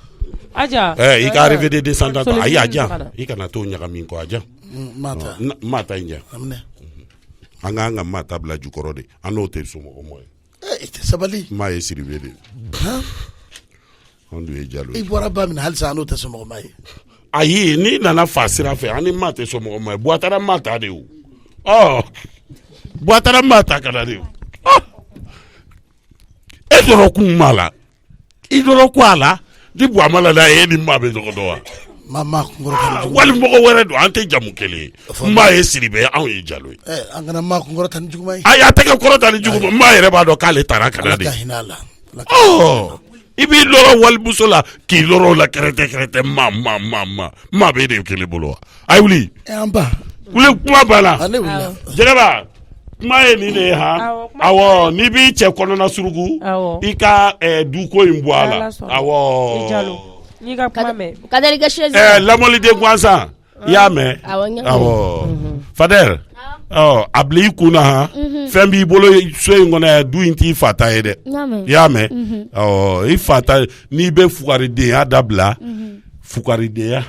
aja i ka arrivé de descendant ayi a jan i kana t'o ɲagami kɔ a jan mata in jan an k'an ka mata bila jukɔrɔ de an n'o tɛ somɔgɔ mɔ ye i tɛ sabali maa ye siribe de an dun ye jalo i bɔra ba min na halisa an n'o tɛ somɔgɔ ma ye ayi n'i nana fa sira fɛ an ni maa tɛ somɔgɔ ma ye Buwatara maa ta de o Buwatara maa ta ka na de o e dɔrɔn kun b'a la i dɔrɔn ko a la ni Buwamala la e ni maa bɛ ɲɔgɔn dɔn wa Mama kungoro tan. Wali mɔgɔ wɛrɛ don an tɛ jamu kelen maa ye Siribe anw ye Jalo ye. An kana maa kungoro tan juguman ye. A tɛgɛ kɔrɔ tan ni jugu maa yɛrɛ b'a dɔn k'ale taara ka na de. I b'i lɔrɔ walimuso la k'i lɔrɔ la kɛrɛtɛ maa bɛ de kelen bolo wa. A wuli. An ba. Wuli kuma banna. Awɔ. Jɛnɛba kuma ye nin de ye han. Awɔ n'i b'i cɛ kɔnɔna suruku i ka duko in bɔ a la. Awɔ. N'i ka kuma mɛn. Kadɛri ka chaise. Lamɔliden gansan i y'a mɛn. Awɔ. Fadɛr. A bila i kun na han. Fɛn b'i bolo so in kɔnɔ du in t'i fa ta ye dɛ. I y'a mɛn. I fa ta n'i bɛ fugaridenya dabila fugaridenya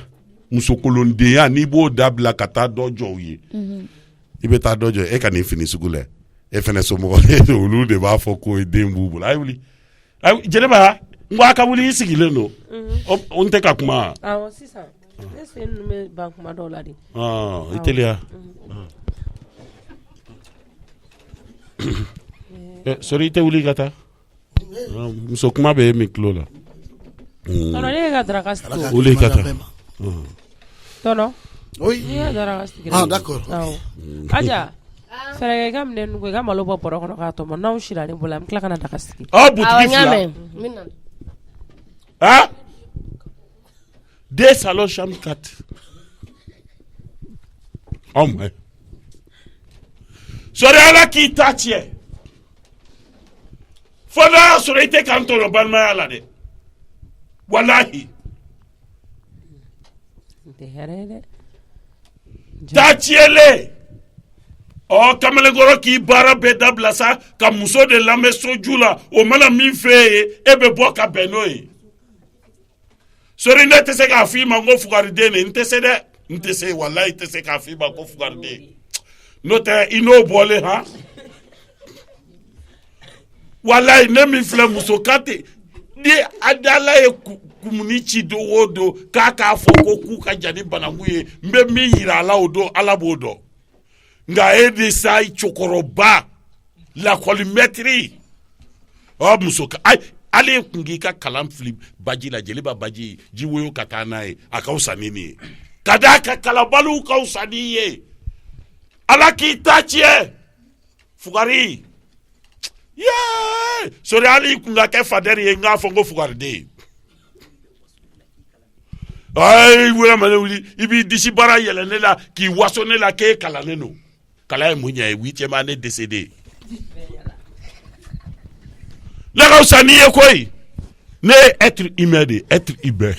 musokolondenya n'i b'o dabila ka taa dɔ jɔ u ye. I bɛ taa dɔ jɔ e ka nin fini sugu la e fana somɔgɔ olu de b'a fɔ ko den b'u bolo. A wuli. Jɛnɛba n ko a ka wuli i sigilen don. O n tɛ ka kuma. Awɔ sisan ne sen ninnu bɛ ban kuma dɔw la de. I teliya. Sori i tɛ wuli ka taa. Muso kuma bɛ e min tulo la. Tɔnɔ ne ka daraka sigi. Wuli ka taa. Tɔnɔ. Oui. Ne ka daraka sigi. D'accord. Awɔ. Aja. Fɛrɛkɛ i ka minɛ nugu i ka malo bɔ bɔrɔ kɔnɔ k'a tɔmɔ n'aw sira ne bolo an bɛ tila ka na daga sigi. Butigi fila. Ah? 2 salons chambre 4. Oh mais. Sori ala k'i ta tiɲɛ. Fo n'a y'a sɔrɔ i tɛ k'an tɔɲɔ balimaya la dɛ. Walahi. Tɛ hɛrɛ ye dɛ. Ta tiɲɛlen. Kamalenkɔrɔ k'i baara bɛɛ dabila sa ka muso de lamɛn soju la o mana min f'e ye e bɛ bɔ ka bɛn n'o ye. Sori ne tɛ se k'a f'i ma ko fugariden de n tɛ se dɛ n tɛ se walahi i tɛ se k'a f'i ma ko fugariden n'o tɛ i n'o bɔlen han walahi ne min filɛ muso kan tɛ ni Ala ye kumuni ci don o don k'a fɔ ko k'u ka jan ni bananku ye n bɛ min yira a la o don Ala b'o dɔn nka e de sa cɛkɔrɔba lakɔlimɛtiri muso ale kun k'i ka kalan fili baji la jeliba baji ji woyo ka taa n'a ye a ka fisa ni nin ye ka d'a ka kalabaliw ka fisa n'i ye Ala k'i ta tiɲɛ fugari sori hali kun ka kɛ fadɛri ye n k'a fɔ ko fugariden wula ma ne wuli i b'i disi baara yɛlɛ ne la k'i waso ne la k'e kalannen don kala ye mun ɲɛ ye 8e année décédé ne ka fisa n'i ye koyi ne ye être humain de être humain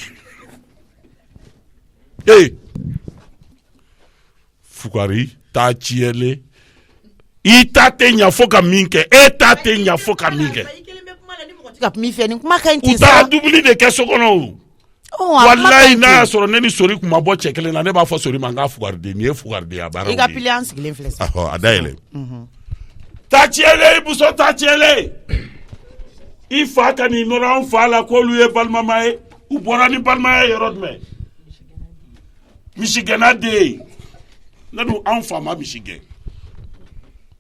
fugari t'a tiɲɛlen i ta tɛ ɲa fo ka min kɛ e ta tɛ ɲa fo ka min kɛ u taara dumuni de kɛ so kɔnɔ o walayi n'a y'a sɔrɔ ne ni sori kun ma bɔ cɛ kelen na ne b'a fɔ sori ma n k'a fugariden nin ye fugariden a baara i ka piliyan sigilen filɛ sisan a dayɛlɛ ta tiɲɛlen i muso ta tiɲɛlen i fa ka n'i nɔrɔ an fa la k'olu ye balimama ye u bɔra ni balimaya ye yɔrɔ jumɛn misigɛnna den ye ne dun an fa ma misigɛn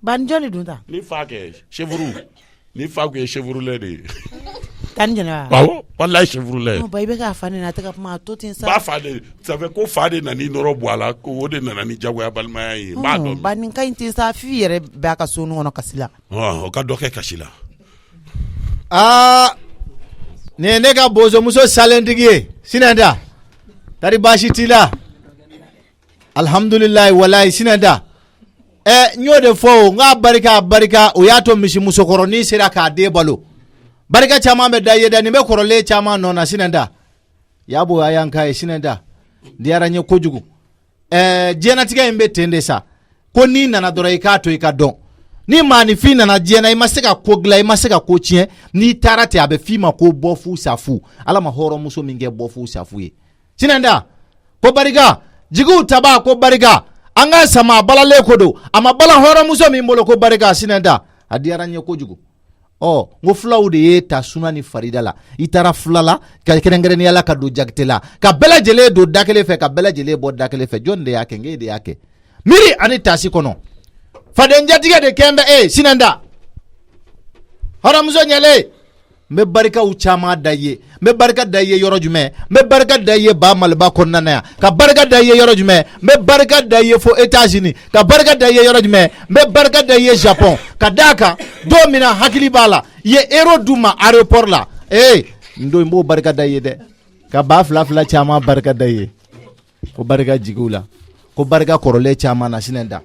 bani jɔn de dun ta ni fa kɛ chevuru ni fa kun ye chevurulɛ de ye tani jɛnɛba awɔ walayi chevurulɛ ba i bɛ k'a fa ne na a tɛ ka kuma a to ten sa ba fa de ça fait ko fa de nana i nɔrɔ bɔ a la ko o de nana ni jagoya balimaya ye n b'a dɔn bani ka ɲi ten sa f'i yɛrɛ bɛ a ka so kɔnɔ kasi la o ka dɔ kɛ kasi la nin ye ne ka bozomuso salentigi ye Sinɛnta tari baasi t'i la alhamdulilayi walayi Sinɛnta n y'o de fɔ o n k'a barika o y'a to misi musokɔrɔnin sera k'a den balo barika caman bɛ da i ye dɛ nin bɛ kɔrɔlen caman nɔ na Sinɛnta yabo a y'an k'a ye Sinɛnta diyara n ye kojugu diɲɛlatigɛ in bɛ ten de sa ko n'i nana dɔrɔn i k'a to i ka dɔn ni maanifin nana diɲɛ i ma se ka ko dilan i ma se ka ko tiɲɛ n'i taara ten a bɛ f'i ma ko bɔfu safu Ala ma hɔrɔnmuso min kɛ bɔfu safu ye Sinɛnta ko barika jigiw taba ko barika an ka sama balalen ko don a ma bala hɔrɔnmuso min bolo ko barika Sinɛnta a diyara n ye kojugu n ko fulaw de ye ta Suna ni Farida la i taara fula la ka kɛrɛnkɛrɛnnenya la ka don Jakite la ka bɛɛ lajɛlen don da kelen fɛ ka bɛɛ lajɛlen bɔ da kelen fɛ jɔn de y'a kɛ nge de y'a kɛ miiri ani tasi kɔnɔ faden jatigɛ de kɛn bɛ Sinɛnta hɔrɔnmuso ɲɛlen me barika u chama daye me barika daye yoro jume me barika daye ba malba konnana ya ka barika daye yoro jume me barika daye fo États-Unis ka barika daye yoro jume me barika daye Japon ka daka domina hakili bala ye ero duma aéroport la ndo mbo barika daye de ka ba fla chama barika daye ko barika jigula ko barika korole chama na sinenda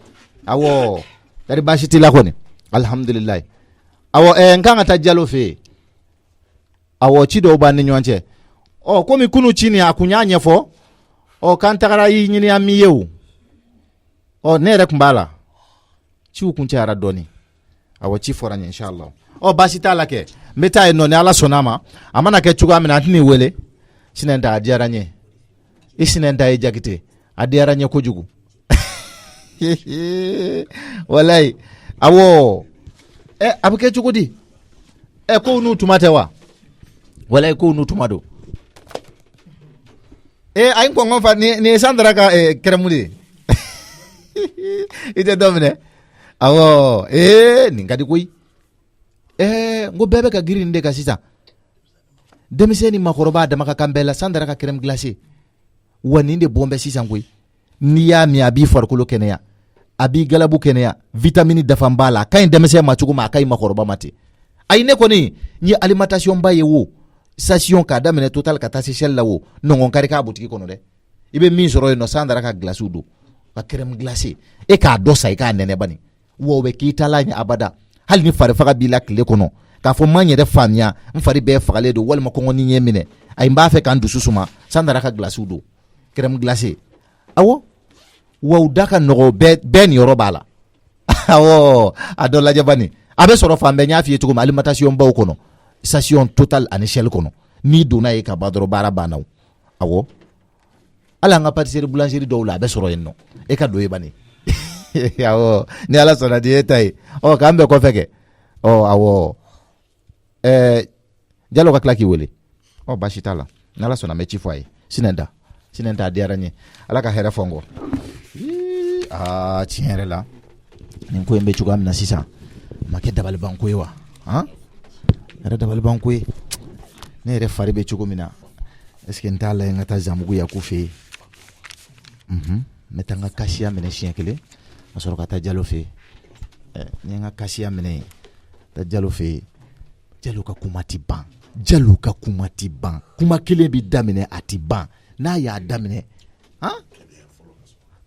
awo dari bashiti la koni alhamdulillah awo nkanga ta jalo fe awo chido ba ni nyonche komi kunu chini akunyanye fo kan tagara yi nyini amiyewu nere kumbala chi ukunchara doni awo chi foranya inshallah bashita la ke meta eno ne ala sonama amana ke chuga mina tini wele sinenda adiaranye isinenda ejakite adiaranye kojugu walai awo abuke chukudi ko nu tumatewa walai ko nu tumado ayin ko ngofa ni sandra ka kremuli ite domine awo ni ngadi koy ngo bebe ka girinde ka sisa demiseni makoroba da maka kambela sandra ka crème glacée wani de bombe sisa ngoy ni ya mi abi farkulo kenya abi galabu kenya vitamine dafambala kain demese machugo ma kai makoroba mate ayine ko ni alimentation ba yewo station ka damene total ka tasi shella wo nongon kari ka butiki kono de ibe min soro no sandara ka glace do ka crème glacée ka dosa ka nene bani wo be kitala nya abada hal ni fare faga bila kle kono ka fo manye de famia mfari be fagale do wal makongo ni nyemine ay mba fe kan du susuma sandara ka glace do crème glacée awo wo daka no ben yoro bala awo adola jabani abe soro fambe nya fi tuko alimentation ba kono station total à l'échelle kono ni dona e ka badro bara banaw awo ala nga pâtisserie boulangerie do la be soro enno e ka do e bani awo ni ala sona di etay kambe ko feke awo jalo ka klaki wele bashitala nala sona mechi foye sinenda diaranye ala ka hera fongo tiere la ni ko embe chugam na sisa make dabal banko yewa era dabal banko ne re fari be chugumina est-ce que ntala ngata zamugu ya kufe metanga kasia mene chiekele asoro kata jalo fe nga kasia mene ta jalo fe jalo ka kumati ban kuma kele bi damine atiban na ya damine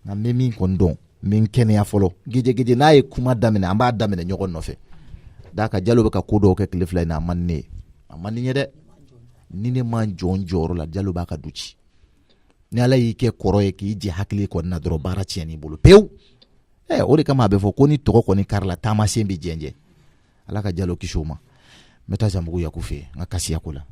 na memi kondo min kene ya folo geje na ye kuma damine amba damine nyogon nofe daka jalo be ka kodo ke klifla na manne nyede nine man jonjoro la jalo ba ka duci ni ala yi ke koroye ki ji hakli ko na dro bara tieni bulu pew ori kama be fo ko ni to ko ni karla tama sembi jenje ala ka jalo kishuma meta zambugu ya kufe ngakasi yakula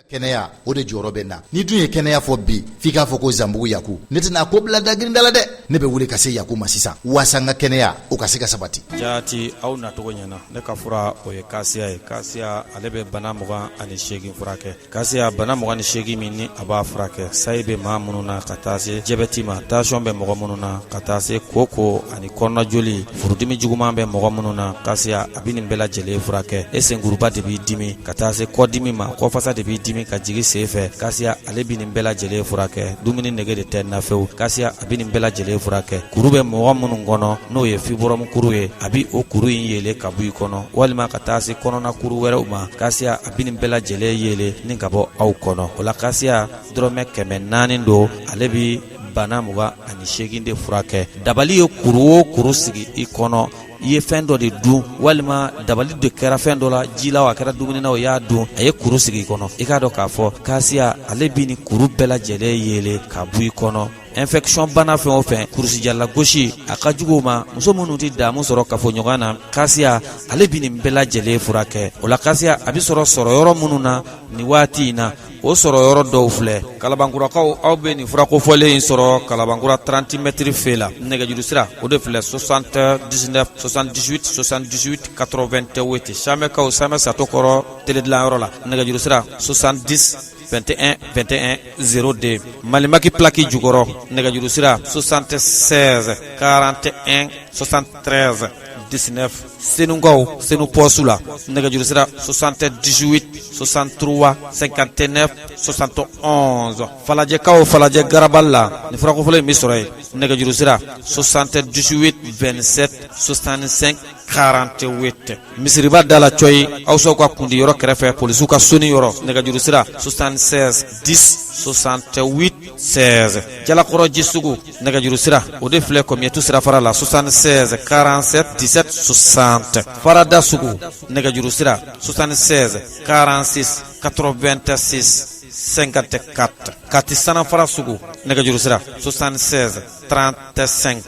Kenya ode jorobe na ni dunye Kenya fo bi fika fo ko zambugu yaku netina ko blada grindala de nebe wule kase yaku masisa wasanga Kenya o kasika sabati jati au na to nyana ne ka fura o ye kasia alebe bana muga ani shegi furake kasia bana muga ni shegi minni aba furake saibe mamununa katase jebeti ma tension be muga mununa katase koko ani konna joli furudimi juguma be muga mununa kasia abini bela jele furake esenguruba de bi dimi katase kodimi ma ko fasa de bi dimi ka jigi sefe kasia ale bi nin bela jele furake dumuni nege de ten na few kasia abi nin bela jele furake kurube mɔgɔ minnu kɔnɔ n'o ye fibromu kuru ye abi o kuru in yele ka bɔ i kɔnɔ walima ka taa se kɔnɔna kuru wɛrɛw ma kasia abi nin bela jele yele ni ka bɔ aw kɔnɔ o la kasia dɔrɔmɛ 400 do ale bi bana muga ani 8 de furakɛ dabali ye kuru o kuru sigi i kɔnɔ i ye fɛn dɔ de dun walima dabali de kɛra fɛn dɔ la ji la a kɛra dumuni na o y'a dun a ye kuru sigi i kɔnɔ i k'a dɔn k'a fɔ kasiya ale bi ni kuru bɛɛ lajɛlen yele ka bɔ i kɔnɔ infection bana fɛn o fɛn kurusijala gosi a ka jugu ma muso minnu tɛ damu sɔrɔ kafoɲɔgɔn na kasiya ale bi nin bɛɛ lajɛlen furakɛ o la kasiya a bi sɔrɔ yɔrɔ minnu na nin waati in na o sɔrɔ yɔrɔ dɔw filɛ kalabankurakaw aw bɛ nin furakofɔlen in sɔrɔ kalabankura 30 mètres fɛ la nɛgɛjuru sira o de filɛ 79 78 78 88 samɛkaw samɛ satokɔrɔ teledilanyɔrɔ la nɛgɛjuru sira 70 21 21 02 Malimaki plaki jukɔrɔ nɛgɛjuru sira 76 41 73 99 Senugaw Senu Posula nɛgɛjuru sira 78 63 59 71 Falajɛkaw Falajɛ Garabali la ni furakofɔlɔ in bɛ sɔrɔ yen nɛgɛjuru sira 78 27 65 48 misiriba dala coyi awso ka kundi yɔrɔ kɛrɛfɛ polisiw ka soni yɔrɔ nɛgɛjuru sira 76 10 68 16 jalakɔrɔ ji sugu nɛgɛjuru sira o de filɛ komietu sira fara la 76 47 17 60 farada sugu nɛgɛjuru sira 76 46 86 54 kati sanafara sugu nɛgɛjuru sira 76 35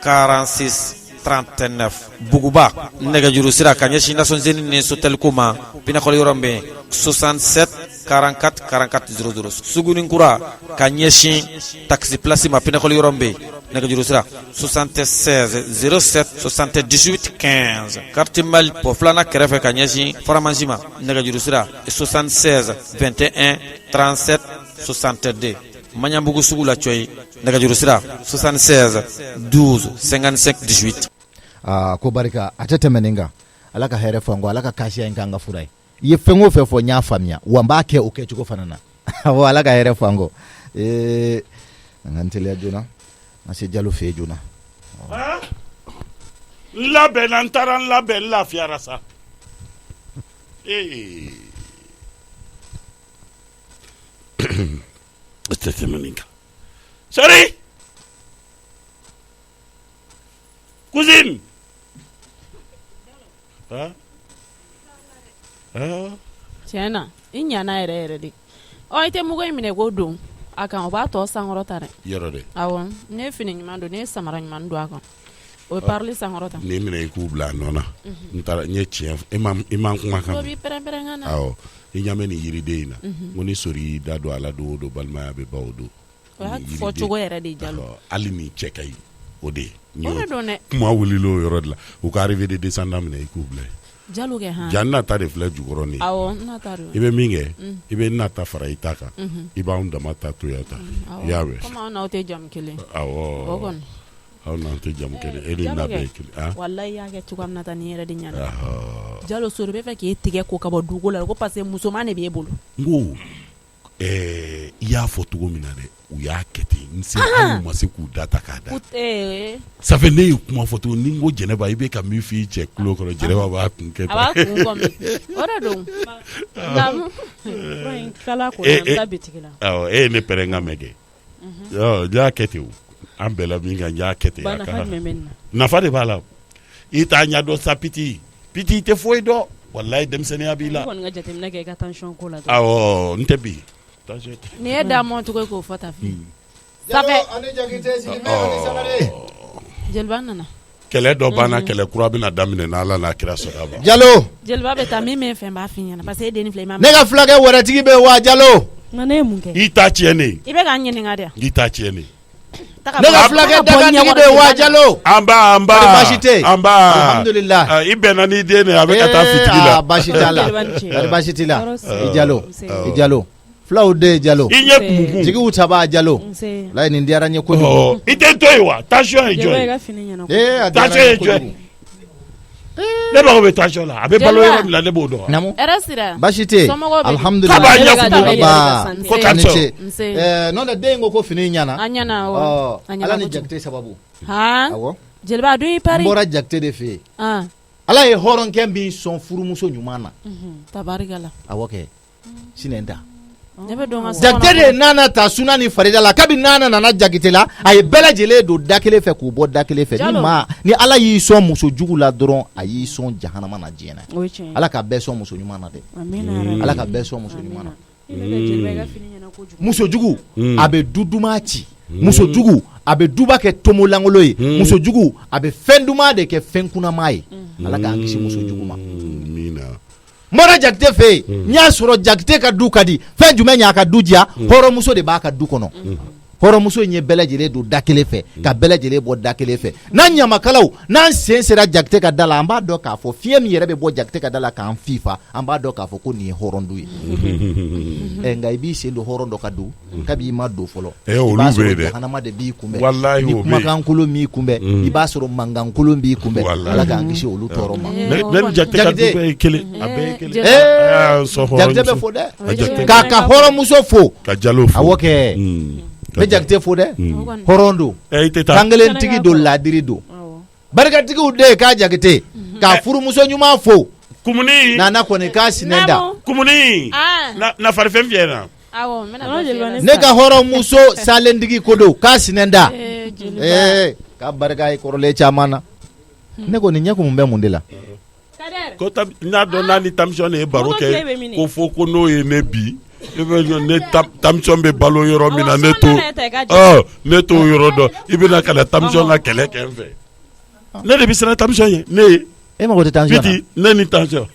46 39 Buguba nɛgɛjuru sira ka ɲɛsin nasɔnzeni ni soteliko ma pinakɔli yɔrɔ bɛ 67 44 44 00 Suguninkura ka ɲɛsin taxi place ma pinakɔli yɔrɔ bɛ nɛgɛjuru sira 76 07 78 15 quartier Mali po filana kɛrɛfɛ ka ɲɛsin Faramansi ma nɛgɛjuru sira 76 21 37 62 Maɲanbugu sugu la coyi nɛgɛjuru sira 76 12 55 18 ko barika a tɛ tɛmɛnen kan ala ka hɛrɛ fɔ n kɔ ala ka kasiya in k'an ka fura ye i ye fɛn o fɛn fɔ n y'a faamuya wa n b'a kɛ o kɛcogo fana na awɔ ala ka hɛrɛ fɔ n kɔ an ka n teliya joona n se Jalo fɛ yen joona n labɛnna n taara n labɛn n lafiyara sa o tɛ tɛmɛnen kan sori cousine tiɲɛna i ɲana yɛrɛ yɛrɛ de i tɛ mugu in minɛ ko don a kan o b'a tɔ sankɔrɔta dɛ yɔrɔ dɛ awɔ ne ye fini ɲuman don ne ye samara ɲuman don a kan o ye parili sankɔrɔta ni minɛ i k'u bila a nɔ na n taara n ye tiɲɛ i ma kuma kan o b'i pɛrɛn-pɛrɛn na awɔ i ɲamɛ nin yiriden in na n ko ni sori y'i da don a la don o don balimaya bɛ ban o don o y'a fɔ cogo yɛrɛ de Jalo hali ni cɛ ka ɲi o de ye o de don dɛ kuma wulila o yɔrɔ de la u ka arrivé de descendant minɛ i k'u bila Jalo kɛ han jan nata de filɛ jukɔrɔ nin awɔ n nata don i bɛ min kɛ i bɛ nata fara i ta kan i b'anw dama ta to yan ta i y'a mɛn komi aw n'aw tɛ jamu kelen awɔ o kɔni aw n'an tɛ jamu kelen e ni na bɛɛ ye kelen walayi i y'a kɛ cogoya min na tan ni yɛrɛ de ɲana Jalo sori bɛ fɛ k'e tigɛ ko ka bɔ dugu la ko parce que musoman de b'e bolo n ko i y'a fɔ cogo min na dɛ u y'a kɛ ten n se hali ma se k'u da ta k'a da ça fait ne ye kuma fɔ cogo ni n ko Jɛnɛba i bɛ ka min f'i cɛ tulo kɔrɔ Jɛnɛba b'a kun kɛ a b'a kun kɔmi o de don awɔ e ye ne pɛrɛn ka mɛn kɛ n y'a kɛ ten o an bɛɛ la min kan n y'a kɛ ten nafa de b'a la i t'a ɲɛdɔn sa piti i tɛ foyi dɔn walayi denmisɛnninya b'i la awɔ n tɛ bi ni ye da mɔn cogo k'o fɔ ta fi Jeliba nana kɛlɛ dɔ banna kɛlɛ kura bɛna daminɛ n'Ala n'a kira sɔnna ma Jalo Jeliba bɛ taa min fɛn b'a f'i ɲɛna parce que e den filɛ i ma ne ka fulakɛ wɛrɛtigi bɛ wa Jalo nka ne ye mun kɛ i ta tiɲɛ ne i bɛ k'an ɲininka de i ta tiɲɛ ne ne ka fulakɛ dagatigi bɛ wa Jalo an ba baasi tɛ alhamdulillah i bɛnna ni den ne a bɛ ka taa fitigi la baasi t'a la baasi t'i la i Jalo fulaw de Jalo i ɲɛ kunkun jigiw taba Jalo la nin diyara n ye kojugu i tɛ to yen wa tension ye jɔn ye tension ye jɔn ye ne mago bɛ tension la a bɛ balo yɔrɔ min na ne b'o dɔn baasi tɛ alhamdulillah k'a b'a ɲɛ fo ka ce n'o tɛ den ko ko fini ɲɛna a ɲɛna Ala ni Jakite sababu awɔ Jeliba a dun y'i pari n bɔra Jakite de fɛ yen Ala ye hɔrɔnkɛ min sɔn furumuso ɲuman na tabarikala awɔ kɛ sinɛn ta Jakite de nana ta Suna ni Farida la kabi nana nana Jakite la a ye bɛɛ lajɛlen don da kelen fɛ k'u bɔ da kelen fɛ ni Ala y'i sɔn muso jugu la dɔrɔn a y'i sɔn jahanama na diɲɛ na Ala ka bɛɛ sɔn muso ɲuman na dɛ Ala ka bɛɛ sɔn muso ɲuman na muso jugu a bɛ du duman ci muso jugu a bɛ duba kɛ tomolangolo ye muso jugu a bɛ fɛn duman de kɛ fɛn kunnama ye Ala k'an kisi muso jugu ma mɔra Jakite fɛ yen n y'a sɔrɔ Jakite ka du ka di fɛn jumɛn y'a ka du diya hɔrɔnmuso de b'a ka du kɔnɔ hɔrɔnmuso in ye bɛɛ lajɛlen don da kelen fɛ ka bɛɛ lajɛlen bɔ da kelen fɛ n'an ɲamakalaw n'an sen sera Jakite ka da la an b'a dɔn k'a fɔ fiɲɛ min yɛrɛ bɛ bɔ Jakite ka da la k'an fifa an b'a dɔn k'a fɔ ko nin ye hɔrɔndu ye nka i b'i sen don hɔrɔn dɔ ka don kabi i ma don fɔlɔ i b'a sɔrɔ jahanama de b'i kunbɛn ni kumakankolon b'i kunbɛn i b'a sɔrɔ mankankolon b'i kunbɛn Ala k'an kisi olu tɔɔrɔ ma Jakite bɛ fo dɛ k'a hɔrɔnmuso fo ka Jalo fo awɔ kɛ bɛ Jakite fo dɛ hɔrɔn don kankelentigi don ladiri don barikatigiw de k'a Jakite k'a furumuso ɲuman fo kumuni nana kɔni k'a sinɛ da kumuni na farifɛn fiyɛ na ne ka hɔrɔnmuso salentigi ko don k'a sinɛ da k'a barika ye kɔrɔlen caman na ne kɔni ɲɛ kun bɛ mun de la ko n'a dɔn n'a ni tamisɔn ye baro kɛ ko fo ko n'o ye ne bi i bɛ ne tamisɔn bɛ balo yɔrɔ min na ne t'o yɔrɔ dɔn i bɛna ka na tamisɔn ka kɛlɛ kɛ n fɛ ne de bɛ siran tamisɔn ye ne ye e mago tɛ tamisɔn na ne ni tamisɔn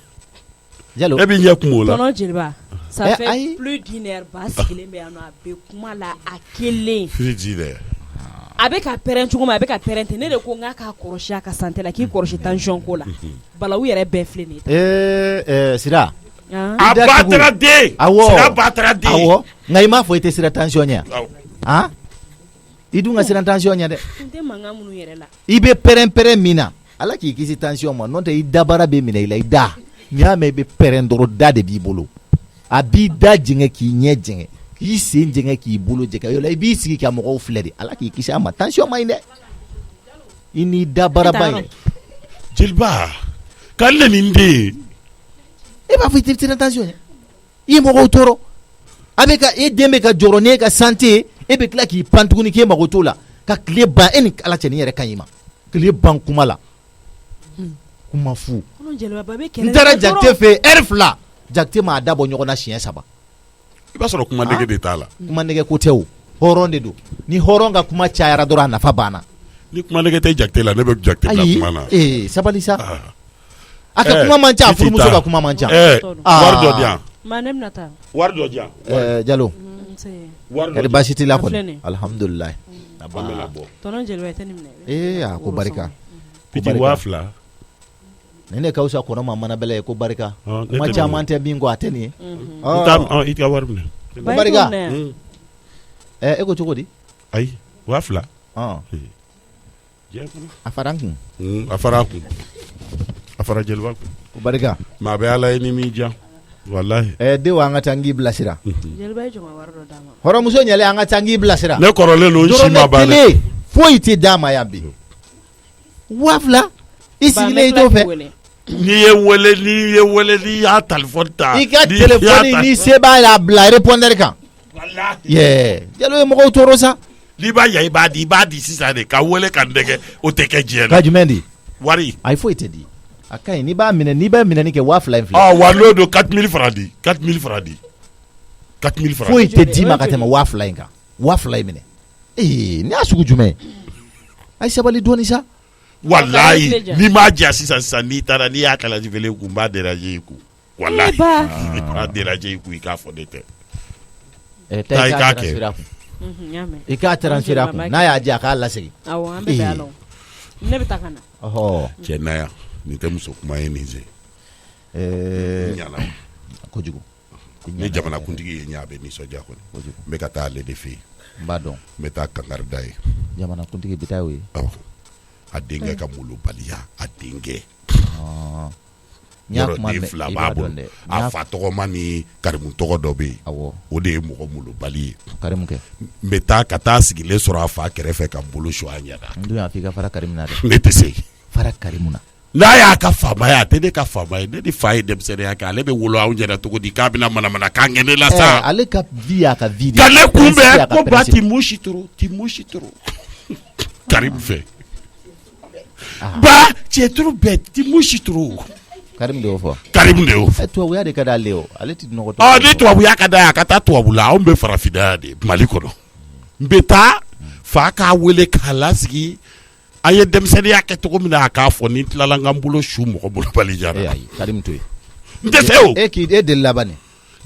Jalo e bɛ ɲɛ kun o la tɔnɔ Jeliba ça fait plus d'une heure ba sigilen bɛ yan nɔ a bɛ kuma la a kelen firiji dɛ a bɛ ka pɛrɛn cogo min a bɛ ka pɛrɛn ten ne de ko n k'a k'a kɔrɔsi a ka santé la k'i kɔrɔsi tension ko la balawu yɛrɛ bɛɛ filɛ nin ye Sira a batara den Sira batara den awɔ nka i m'a fɔ i tɛ Sira tension ɲɛ han i dun ka siran tension ɲɛ dɛ n tɛ mankan minnu yɛrɛ la i bɛ pɛrɛn min na Ala k'i kisi tension ma n'o tɛ i dabara bɛ minɛ i la i da n'i y'a mɛn i bɛ pɛrɛn dɔrɔn da de b'i bolo a b'i da jɛngɛ k'i ɲɛ jɛngɛ k'i sen jɛngɛ k'i bolo jɛngɛ yɔrɔ i b'i sigi ka mɔgɔw filɛ de Ala k'i kisi a ma tension ma ɲi dɛ i n'i dabaraba ye Jeliba k'ale nin den e b'a fɔ i tɛ siran tension ɲɛ i ye mɔgɔw tɔɔrɔ a bɛ ka e den bɛ ka jɔrɔ n'e ka santé e bɛ tila k'i pan tuguni k'e mago t'o la ka tile ban e ni Ala cɛ nin yɛrɛ ka ɲi ma tile ban kuma la kuma fu n taara Jakite fɛ heure 2 Jakite m'a da bɔ ɲɔgɔn na siɲɛ 3 i b'a sɔrɔ kuma nege de t'a la kuma nege ko tɛ o hɔrɔn de don ni hɔrɔn ka kuma cayara dɔrɔn a nafa banna ni kuma nege tɛ Jakite la ne bɛ Jakite bila kuma na sabali sa a ka kuma man ca furumuso ka kuma man ca wari dɔ di yan wari dɔ di yan Jalo kari baasi t'i la kɔni alhamdulilayi tɔnɔ Jeliba tɛ nin minɛ a ko barika piti 2000 ni ne ka wusa kɔnɔ ma mana bɛlɛ ye ko barika kuma caman tɛ min kɔ a tɛ nin ye i ka wari minɛ ko barika e ko cogo di ayi 2000 a fara n kun a fara Jeliba kun ko barika maa bɛ Ala ye ni min diya wallahi denw an ka taa n k'i bilasira Jeliba ye jɔn wari dɔ d'a ma hɔrɔnmuso ɲɛlen an ka taa n k'i bilasira ne kɔrɔlen don n si ma ban dɛ foyi tɛ d'a ma yan bi 2000 i sigilen i t'o fɛ n'i ye wele n'i y'a téléphone ta i ka téléphone ni se b'a la bila répondeur kan Jalo ye mɔgɔw tɔɔrɔ sa n'i b'a ya i b'a di sisan de ka wele ka nɛgɛ o tɛ kɛ diɲɛ na ka jumɛn di wari ayi foyi tɛ di a ka ɲi n'i b'a minɛni kɛ 2000 in filɛ wa n'o don 4000 francs di 4000 francs foyi tɛ d'i ma ka tɛmɛ 2000 in kan 2000 in minɛ ni y'a sugu jumɛn a ye sabali dɔɔni sa wallahi n'i m'a diya sisan n'i taara n'i y'a kala jifele kun b'a déranger i kun wallahi i b'a déranger i kun i k'a fɔ ne tɛ taa i k'a kɛ i k'a transférer a kun n'a y'a diya a k'a lasegin awɔ an bɛ bɛn a la ne bɛ taa ka na cɛ na yan nin tɛ muso kuma ye nin se ɲana kojugu ni jamanakuntigi ye ɲa a bɛ nisɔndiya kɔni n bɛ ka taa ale de fɛ yen n b'a dɔn n bɛ taa kankari da ye jamanakuntigi bɛ taa o ye a denkɛ ka molobaliya a denkɛ yɔrɔ den 2 b'a bolo a fa tɔgɔma ni karimu tɔgɔ dɔ bɛ yen o de ye mɔgɔ molobali ye karimu kɛ n bɛ taa ka taa sigilen sɔrɔ a fa kɛrɛfɛ ka bolo su a ɲɛna n dun y'a fɔ i ka fara karimu na dɛ ne tɛ se fara karimu na n'a y'a ka faama ye a tɛ ne ka faama ye ne ni fa ye denmisɛnninya kɛ ale bɛ wolo anw ɲɛna cogo di k'a bɛna manamana k'an kɛ ne la sa ale ka vie y'a ka vie de ka ne kunbɛn ko ba ti musi toro Karimu fɛ ba cɛturu bɛɛ ti musi toro Karimu de y'o fɔ tubabuya de ka d'ale o ale tɛ nɔgɔ tɔ ni tubabuya ka d'a ye a ka taa tubabu la anw bɛ farafinna de Mali kɔnɔ n bɛ taa fa k'a wele k'a lasigi a ye denmisɛnninya kɛ cogo min na a k'a fɔ ni tilala n ka n bolo su mɔgɔ bolo bali jara Karimu to yen n tɛ se o e delila bani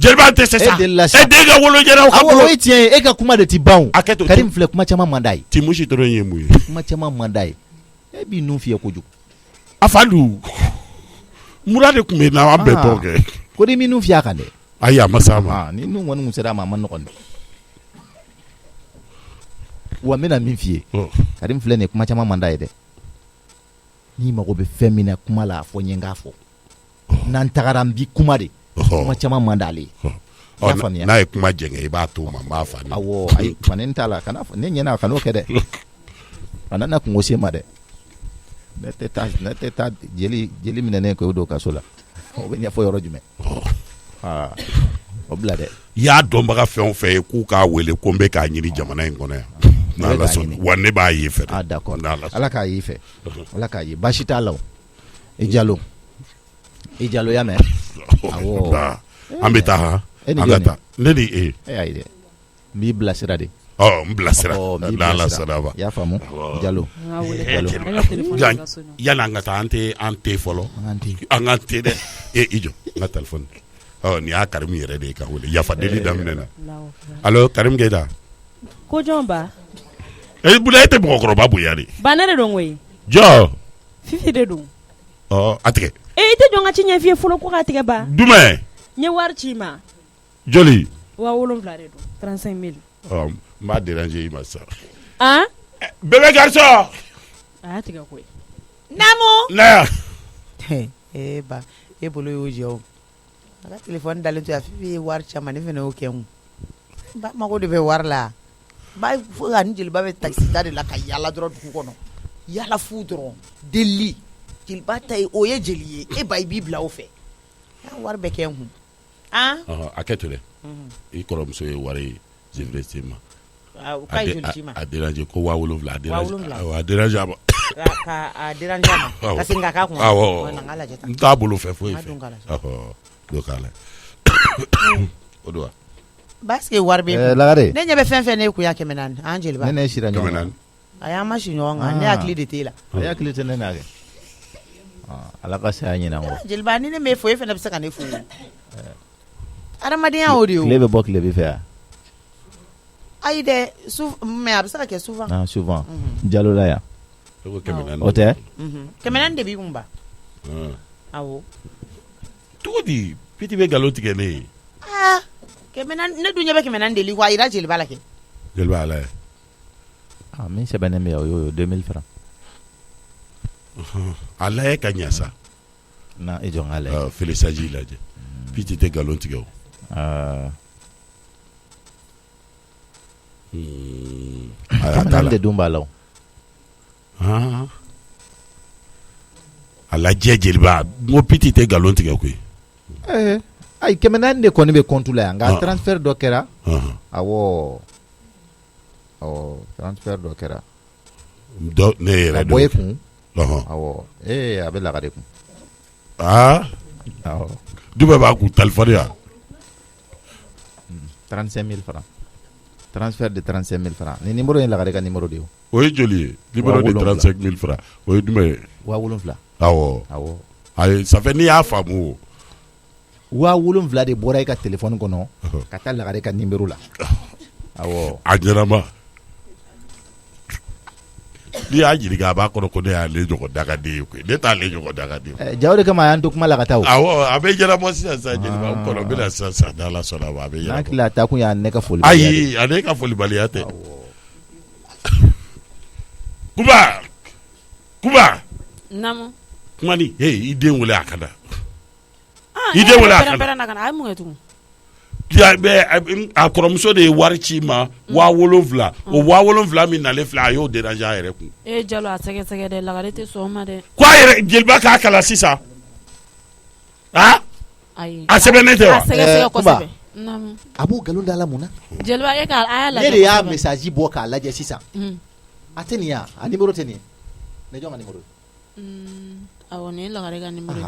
Jeliba tɛ se sa. E delila sa. E den ka wolo jɛra o ka bolo. Awɔ o ye tiɲɛ ye e ka kuma de ti ban o. Hakɛto. Karim filɛ kuma caman man d'a ye. Timusi dɔrɔn ye mun ye. Kuma caman man d'a ye. E b'i nun fiyɛ kojugu. A fa dun mura de tun bɛ na an bɛɛ tɔ kɛ. Ko ni min nun fiyɛ a kan dɛ. Ayi a ma s'a ma. Ni nun kɔni kun sera a ma a ma nɔgɔn dɛ. Wa n bɛna min f'i ye. Karim filɛ nin ye kuma caman man d'a ye dɛ. N'i mago bɛ fɛn min na kuma la a fɔ n ye n k'a fɔ. N'an tagara n bi kuma de. Kuma caman man d'ale ye. N'a ye kuma jɛngɛ i b'a to ma n b'a fa. Awɔ ayi fani n t'a la kana ne ɲɛna kan'o kɛ dɛ. Kana na kungo se ma dɛ. Ne tɛ taa jeli minɛnen k'o don kaso la. O bɛ ɲɛfɔ yɔrɔ jumɛn? O bila dɛ. I y'a dɔnbaga fɛn o fɛn ye k'u k'a wele ko n bɛ k'a ɲini jamana in kɔnɔ yan. N'Ala sɔnna wa ne b'a ye fɛ. D'accord. Ala k'a ye fɛ. Ala k'a ye baasi t'a la o. I Jalo y'a mɛn. Awɔ. An bɛ taa han. An ka taa. Ne ni e. E ayi dɛ. N b'i bilasira de. N bilasira. N'Ala sɔnna ma. I y'a faamu. Jalo. Yanni an ka taa an tɛ fɔlɔ. An ka tɛ dɛ. I jɔ n ka téléphone. Nin y'a Karim yɛrɛ de ye ka wele yafa deli daminɛ na. Allo Karim Keyita. Ko jɔn ba? Bula e tɛ mɔgɔkɔrɔba bonya de. Ba ne de don koyi. Jɔ. Fifi de don. A tigɛ. I tɛ jɔn ka ci ɲɛ f'i ye fɔlɔ ko k'a tigɛ ba. Jumɛn? N ye wari ci i ma. Joli? 7000 de don 35000. N b'a déranger i ma sa. Bébé garçon. A y'a tigɛ koyi. Namu. Na. Ba e bolo y'o jɛ o. A ka téléphone dalen to a Fifi ye wari caman ne fana y'o kɛ n. Ba mago de bɛ wari la. Ba fo ka ni jeliba bɛ taxi da de la ka yala dɔrɔn dugu kɔnɔ. Yala fu dɔrɔn. Deli. Jeliba ta ye o ye jeli ye. E ba i b'i bila o fɛ. Wari bɛ kɛ n kun. A kɛ to dɛ. I kɔrɔmuso ye wari jeli se ma. A déranger ko 7000 a déranger. A déranger a ma. A déranger a ma. Ka segin ka k'a kun. Awɔ. N t'a bolo fɛ foyi fɛ. Do k'a la. O do wa? Basike wari bɛ. Lagare. Ne ɲɛ bɛ fɛn fɛn ne kun ya 400 an jeliba. Ne sira ɲɔgɔn na. A y'an ma si ɲɔgɔn kan ne hakili de t'e la. A hakili tɛ ne na kɛ. Ala ka saya ɲinɛ n kɔ. Jeliba ni ne m'e fo e fana bɛ se ka ne fo. Adamadenya o de yo. Tile bɛ bɔ tile bɛ fɛ. Ayi dɛ mais a bɛ se ka kɛ souvent. Souvent. Jalo la yan. O tɛ? 400 de b'i kun ba. Awɔ. Cogo di? Piti bɛ nkalon tigɛ ne ye. 400 ne dun ɲɛ bɛ 400 deli ko a yira jeliba la kɛ. Jeliba ala ye. Min sɛbɛnnen bɛ o y'o 2000 francs. A lajɛ ka ɲɛ sa. Na e jɔn k'a lajɛ. Félicitations lajɛ. Piti tɛ nkalon tigɛ o. A t'a la. de dun b'a la o. A lajɛ jeliba n ko Piti tɛ nkalon tigɛ koyi. Ayi 400 de kɔni bɛ compte la yan nka transfert dɔ kɛra. Awɔ transfert dɔ kɛra. Ne yɛrɛ dɔn. A bɔ e kun. Awɔ a bɛ Lagare kun. Awɔ. Jumɛn b'a kun téléphone ya. 35000 francs. Transfert de 35000 francs. Ni numéro ye Lagare ka numéro de ye. O ye joli ye? Numéro de 35000 francs. O ye jumɛn ye? 7000. Awɔ. Ayi ça fait n'i y'a faamu o. 7000 de bɔra e ka téléphone kɔnɔ ka taa Lagare ka numéro la. Awɔ. A ɲɛnama. N'i y'a ɲininka a b'a kɔnɔ ko ne y'ale ɲɔgɔn dagaden ye koyi. Ne t'ale ɲɔgɔn dagaden ye. Ja o de kama a y'an to kuma la ka taa o. Awɔ a bɛ ɲɛnabɔ sisan jeliba n kɔnɔ n bɛna sisan n'Ala sɔnna ma a bɛ ɲɛnabɔ. N'a hakili a taa kun y'a ne ka folibaliya. Ayi ale ka folibaliya tɛ. Kuba. Naamu. Kuma ni i den wele a ka na. I den wele a ka na. A ye mun kɛ tugun? A kɔrɔmuso de ye wari ci ma 7000. O 7000 min nalen filɛ a y'o déranger a yɛrɛ kun. Jalo a sɛgɛsɛgɛ dɛ Lagare tɛ sɔn o ma dɛ. Ko a yɛrɛ jeliba k'a kalan sisan. Ayi. A sɛbɛnnen tɛ wa? A sɛgɛsɛgɛ kosɛbɛ. Naamu. A b'o nkalon da la mun na? Jeliba a y'a lajɛ. Ne de y'a message bɔ k'a lajɛ sisan. A tɛ nin ya a numéro tɛ nin ye. Ne jɔn ka numéro ye? Awɔ nin ye Lagare ka numéro ye.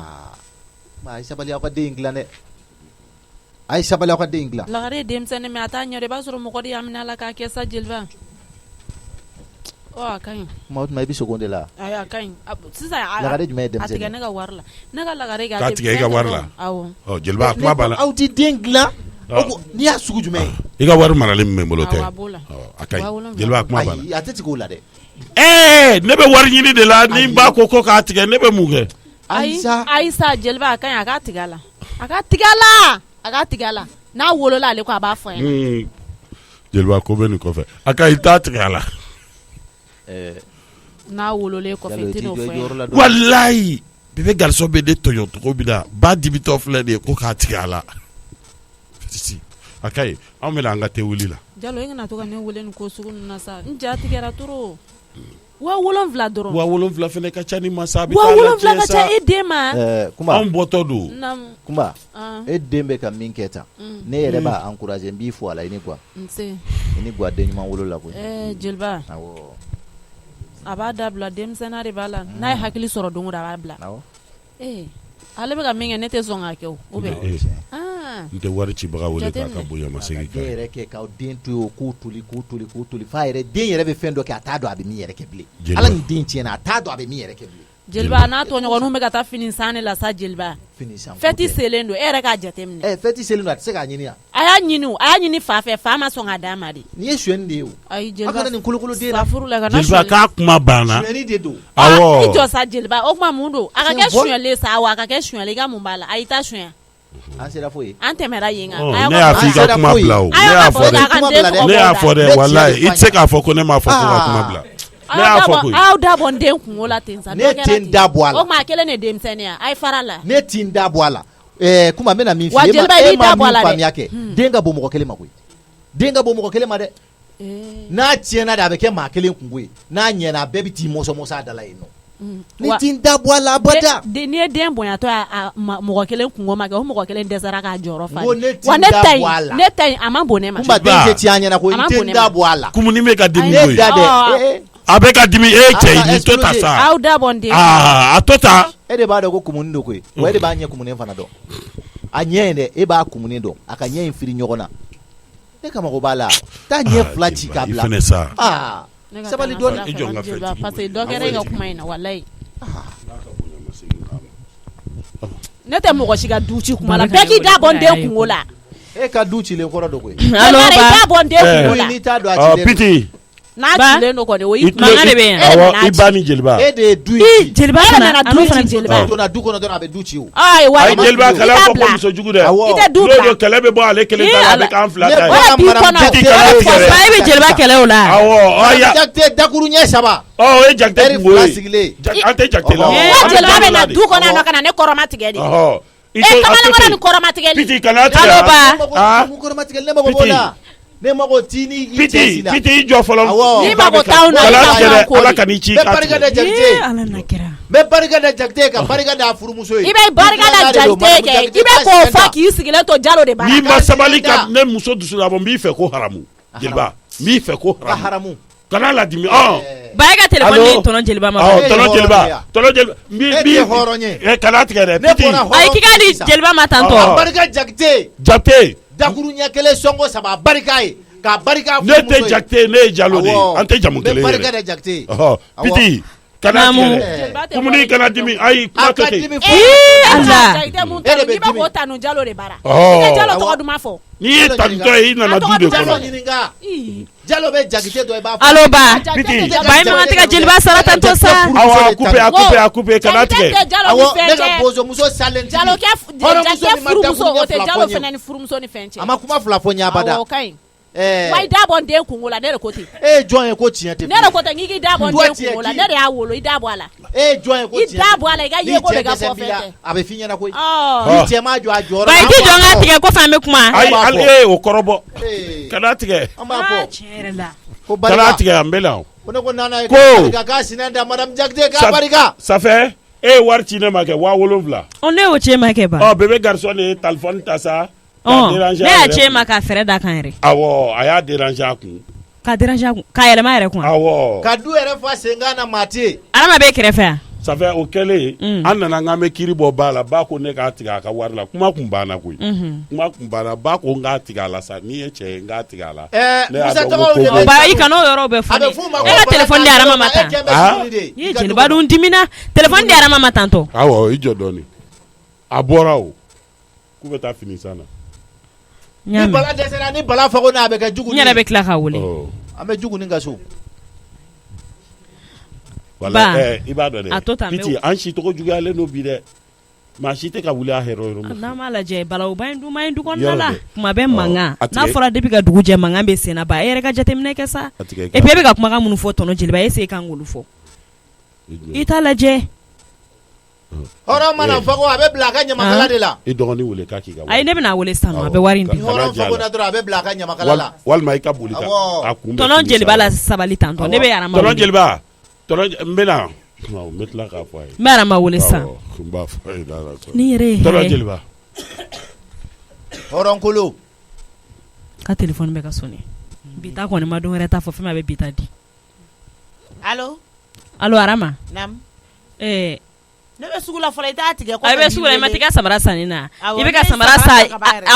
A ye sabali aw ka den in dilan dɛ. A ye sabali aw ka den in dilan. Lagare ye denmisɛnnin mais a t'a ɲɛ dɔn i b'a sɔrɔ mɔgɔ de y'a minɛ a la k'a kɛ sa jeliba. a ka ɲi kuma tuma i bɛ seconde la ayi a ka ɲi sisan lagare jumɛn ye a tigɛ denmisɛnnin ne ka wari la ne ka lagare k'a tigɛ i ka wari la awɔ jeliba kuma b'a la aw tɛ den dilan n'i y'a sugu jumɛn i ka wari maralen min bɛ n bolo tɛ awɔ a b'o la a ka ɲi jeliba kuma b'a la ayi a tɛ tigɛ o la dɛ ne bɛ wari ɲini de la ni n b'a ko k'a tigɛ ne bɛ mun kɛ ayi sa jeliba a ka ɲi a k'a tigɛ a la a ka tigɛ a la a k'a tigɛ a la n'a wolola ale ko a b'a fɔ ɲɛna jeliba ko bɛ nin kɔfɛ a ka i t'a tigɛ a la n'a wololen kɔfɛ i tɛ n'o fɔ ɲɛna walayi bébé garçon bɛ ne tɔɲɔ cogo min na ba dibitɔ filɛ nin ye ko k'a tigɛ a la a ka ɲi anw bɛna an ka tɛ wuli la Jalo e kana to ka ne wele nin ko sugu ninnu na sa n ja tigɛra trop 7,000 dɔrɔn 7,000 fɛnɛ ka ca ni masa a bɛ 7,000 ka ca e den ma Kumba anw bɔtɔ don Kumba e den bɛ ka min kɛ tan ne yɛrɛ b'a encourager n b'i fo a la i ni quoi nse i ni gwa den ɲuman wolo la koyi jeliba awɔ a b'a dabila denmisɛnniya de b'a la n'a ye hakili sɔrɔ don o don a b'a bila awɔ ale bɛ ka min kɛ ne tɛ sɔn k'a kɛ o bɛ n tɛ wari cibaga wele k'a ka bonya ma segin den yɛrɛ kɛ k'aw den to yen k'u toli f'a yɛrɛ den yɛrɛ bɛ fɛn dɔ kɛ a t'a dɔn a bɛ min yɛrɛ kɛ bilen ala ni den tiɲɛna a t'a dɔn a bɛ min yɛrɛ kɛ bilen jeliba n'a tɔɲɔgɔninw bɛ ka taa fini san ne la sa jeliba fɛti selen don e yɛrɛ k'a jateminɛ fɛti selen don a tɛ se k'a ɲini yan a y'a ɲini fa fɛ fa ma sɔn k'a d'a ma de nin ye suyɛni de ye o ayi a jeliba kana nin kolokolo den na furu la ka na jeliba k'a kuma banna suyɛni de don awɔ i jɔ sa jeliba o kuma mun don a ka kɛ suyɛnlen sa wa a ka kɛ suyɛnlen i ka mun b'a la a y'i ta suyɛn an sera foyi an tɛmɛra yen kan ne y'a fɔ i ka kuma bila o ne y'a fɔ dɛ walayi i tɛ se k'a fɔ ko ne m'a fɔ ko ka kuma bila ne y'a fɔ koyi aw da bɔ n den kungo la ten sa ne tɛ n da bɔ a la o kuma kelen de denmisɛnniya a ye fara la ne tɛ n da bɔ a la kuma n bɛna min f'i wa ye jeliba i b'i da bɔ a la dɛ faamuya kɛ den ka bon mɔgɔ kelen ma koyi den ka bon mɔgɔ kelen ma dɛ n'a tiɲɛna de a bɛ kɛ maa kelen kungo ye n'a ɲɛna a bɛɛ bɛ t'i mɔsɔmɔsɔ a da la yen nɔ ne tɛ n da bɔ a la abada n'i ye den bonyatɔ a mɔgɔ kelen kungo ma kɛ o mɔgɔ kelen dɛsɛra k'a jɔyɔrɔ fa wa ne ta in a ma bon ne ma kunba den tɛ tiɲɛ ɲɛna ko n tɛ n da bɔ a la kumuni bɛ ka dimi ne da dɛ a bɛ ka dimi e cɛ i to ta sa aw da bɔ n den a to ta e de b'a dɔn ko kumuni don koyi wa e de b'a ɲɛ kumunen fana dɔn a ɲɛ in dɛ e b'a kumunen dɔn a ka ɲɛ in firi ɲɔgɔn na e ka mago b'a la taa ɲɛ fila ci k'a bila sabali dɔɔni parce que dɔ kɛra e ka kuma in na walayi ne tɛ mɔgɔ si ka du ci kuma la bɛɛ k'i da bɔ n den kungo la e ka du cilen kɔrɔ dɔ koyi allo ba i da bɔ n den kungo la n'i t'a dɔn a cilen piti n'a cilen don kɔni o y'i mankan de bɛ yan awɔ i ba ni jeliba e de ye du in ci jeliba nana du ci jeliba donna du kɔnɔ dɔrɔn a bɛ du ci o ayi jeliba kɛlɛ fɔ ko muso jugu dɛ i tɛ du n'o bila don kɛlɛ bɛ bɔ ale kelen ta la a bɛ k'an fila ta ye wala du kɔnɔ e bɛ jeliba kɛlɛ o la awɔ jakite dakuru ɲɛ saba o ye jakite kungo ye sigilen an tɛ jakite la jeliba bɛ na du kɔnɔ yan nɔ ka na ne kɔrɔma tigɛ de kamalenkɔrɔ ni kɔrɔma tigɛ piti kana tigɛ kɔrɔma tigɛ ne mago b'o la ne mago t'i ni i cɛ si la piti i jɔ fɔlɔ ni mago t'anw na ala ka n'i ci n bɛ barika da jakite ala na kɛra n bɛ barika da jakite ka barika da furumuso ye i bɛ barika da jakite kɛ i bɛ k'o fɔ k'i sigilen to jalo de bara n'i ma sabali ka ne muso dusu labɔ n b'i fɛ ko haramu jeliba n b'i fɛ ko haramu kana ladimi ba e ka téléphone ni tɔnɔ jeliba ma tɔnɔ jeliba n b'i hɔrɔn ye kana tigɛ dɛ piti ayi k'i ka di jeliba ma tan tɔ barika jakite dakuru ɲɛ kelen sɔngo saba barika ye ka barika ne tɛ jakite ne ye jalo de ye an tɛ jamu kelen ye barika da jakite piti kana tigɛ dɛ kumuni kana dimi ayi kuma to ten ala i b'a fɔ tanu jalo de bara i tɛ jalo tɔgɔ duman fɔ n'i ye tanutɔ ye i nana du de kɔnɔ jalo bɛ jakite dɔ i b'a fɔ allo ba ba i man tɛ ka jeliba sara tan tɔ sa awɔ a coupe kana tigɛ awɔ ne ka bozomuso salen jalo kɛ jakite furumuso o tɛ jalo fɛnɛ ni furumuso ni fɛn cɛ a ma kuma fila fɔ ɲɛ abada o ka ɲi wa i da bɔ n den kungo la ne de ko ten e ye jɔn ye ko tiɲɛ tɛ ne de ko ten k'i da bɔ n den kungo la ne de y'a wolo i da bɔ a la e ye jɔn ye ko tiɲɛ i da bɔ a la i ka ye ko de ka fɔ fɛn tɛ a bɛ f'i ɲɛna koyi ni cɛ ma jɔ a jɔyɔrɔ ba i tɛ jɔn ka tigɛ ko fan bɛ kuma ayi hali e ye o kɔrɔbɔ kana tigɛ an b'a fɔ tiɲɛ yɛrɛ la ko kana barika tigɛ an bɛ la ko ne ko nana ye ko barika k'a sinɛ da madame jakite k'a barika safɛ e ye wari ci ne ma kɛ 7,000 ne y'o cɛ ma kɛ ba bébé garçon de ye téléphone ta sa ne y'a cɛ ma ka fɛrɛ da kan yɛrɛ awɔ a y'a déranger a kun ka déranger a kun k'a yɛlɛma yɛrɛ kun awɔ ka du yɛrɛ fa senkan na maa tɛ yen adama b'e kɛrɛfɛ yan ça fait o kɛlen an nana n k'an bɛ kiiri bɔ ba la ba ko ne k'a tigɛ a ka wari la kuma kun banna koyi kuma kun banna ba ko n k'a tigɛ a la sa n'i ye cɛ ye n k'a tigɛ a la ba i kana o yɔrɔ bɛɛ fɔ e ka téléphone di Arama ma tan i ye jeliba dun dimina téléphone di Arama ma tan tɔ awɔ i jɔ dɔɔni a bɔra o k'u bɛ taa fini san na ni bala dɛsɛra ni bala fɔ ko n'a bɛ kɛ jugu n yɛrɛ bɛ tila k'a wele an bɛ jugu ni ka so wala i b'a dɔn dɛ piti an si tɔgɔ juguyalen don bi dɛ maa si tɛ ka wuli a hɛrɛ yɔrɔ min n'an m'a lajɛ balawuba in dun ma ɲi du kɔnɔna la kuma bɛ mankan n'a fɔra depuis ka dugu jɛ mankan bɛ sen na ba e yɛrɛ ka jateminɛ kɛ sa et puis e bɛ ka kumakan minnu fɔ tɔnɔ jeliba e se kan k'olu fɔ i t'a lajɛ hɔrɔn mana fɔ ko a bɛ bila a ka ɲamakala de la i dɔgɔnin wele k'a k'i ka wari ayi ne bɛna wele sisan nɔ a bɛ wari in di hɔrɔn fɔ ko na dɔrɔn a bɛ bila a ka ɲamakala la walima i ka boli ka a kun bɛ tɔnɔ jeliba la sabali tan tɔ ne bɛ Arama tɔnɔ jeliba n bɛna n bɛ tila k'a fɔ a ye n bɛ Arama wele sisan n b'a fɔ a ye ni yɛrɛ ye tɔnɔ jeliba hɔrɔn kolo ka téléphone bɛ ka sonné bi ta kɔni ma don wɛrɛ ta fɔ fɛn min a bɛ bi ta di allo Arama ne bɛ sugu la fɔlɔ i t'a tigɛ a bɛ sugu la i ma tigɛ samara sanni na i bɛ ka samara sa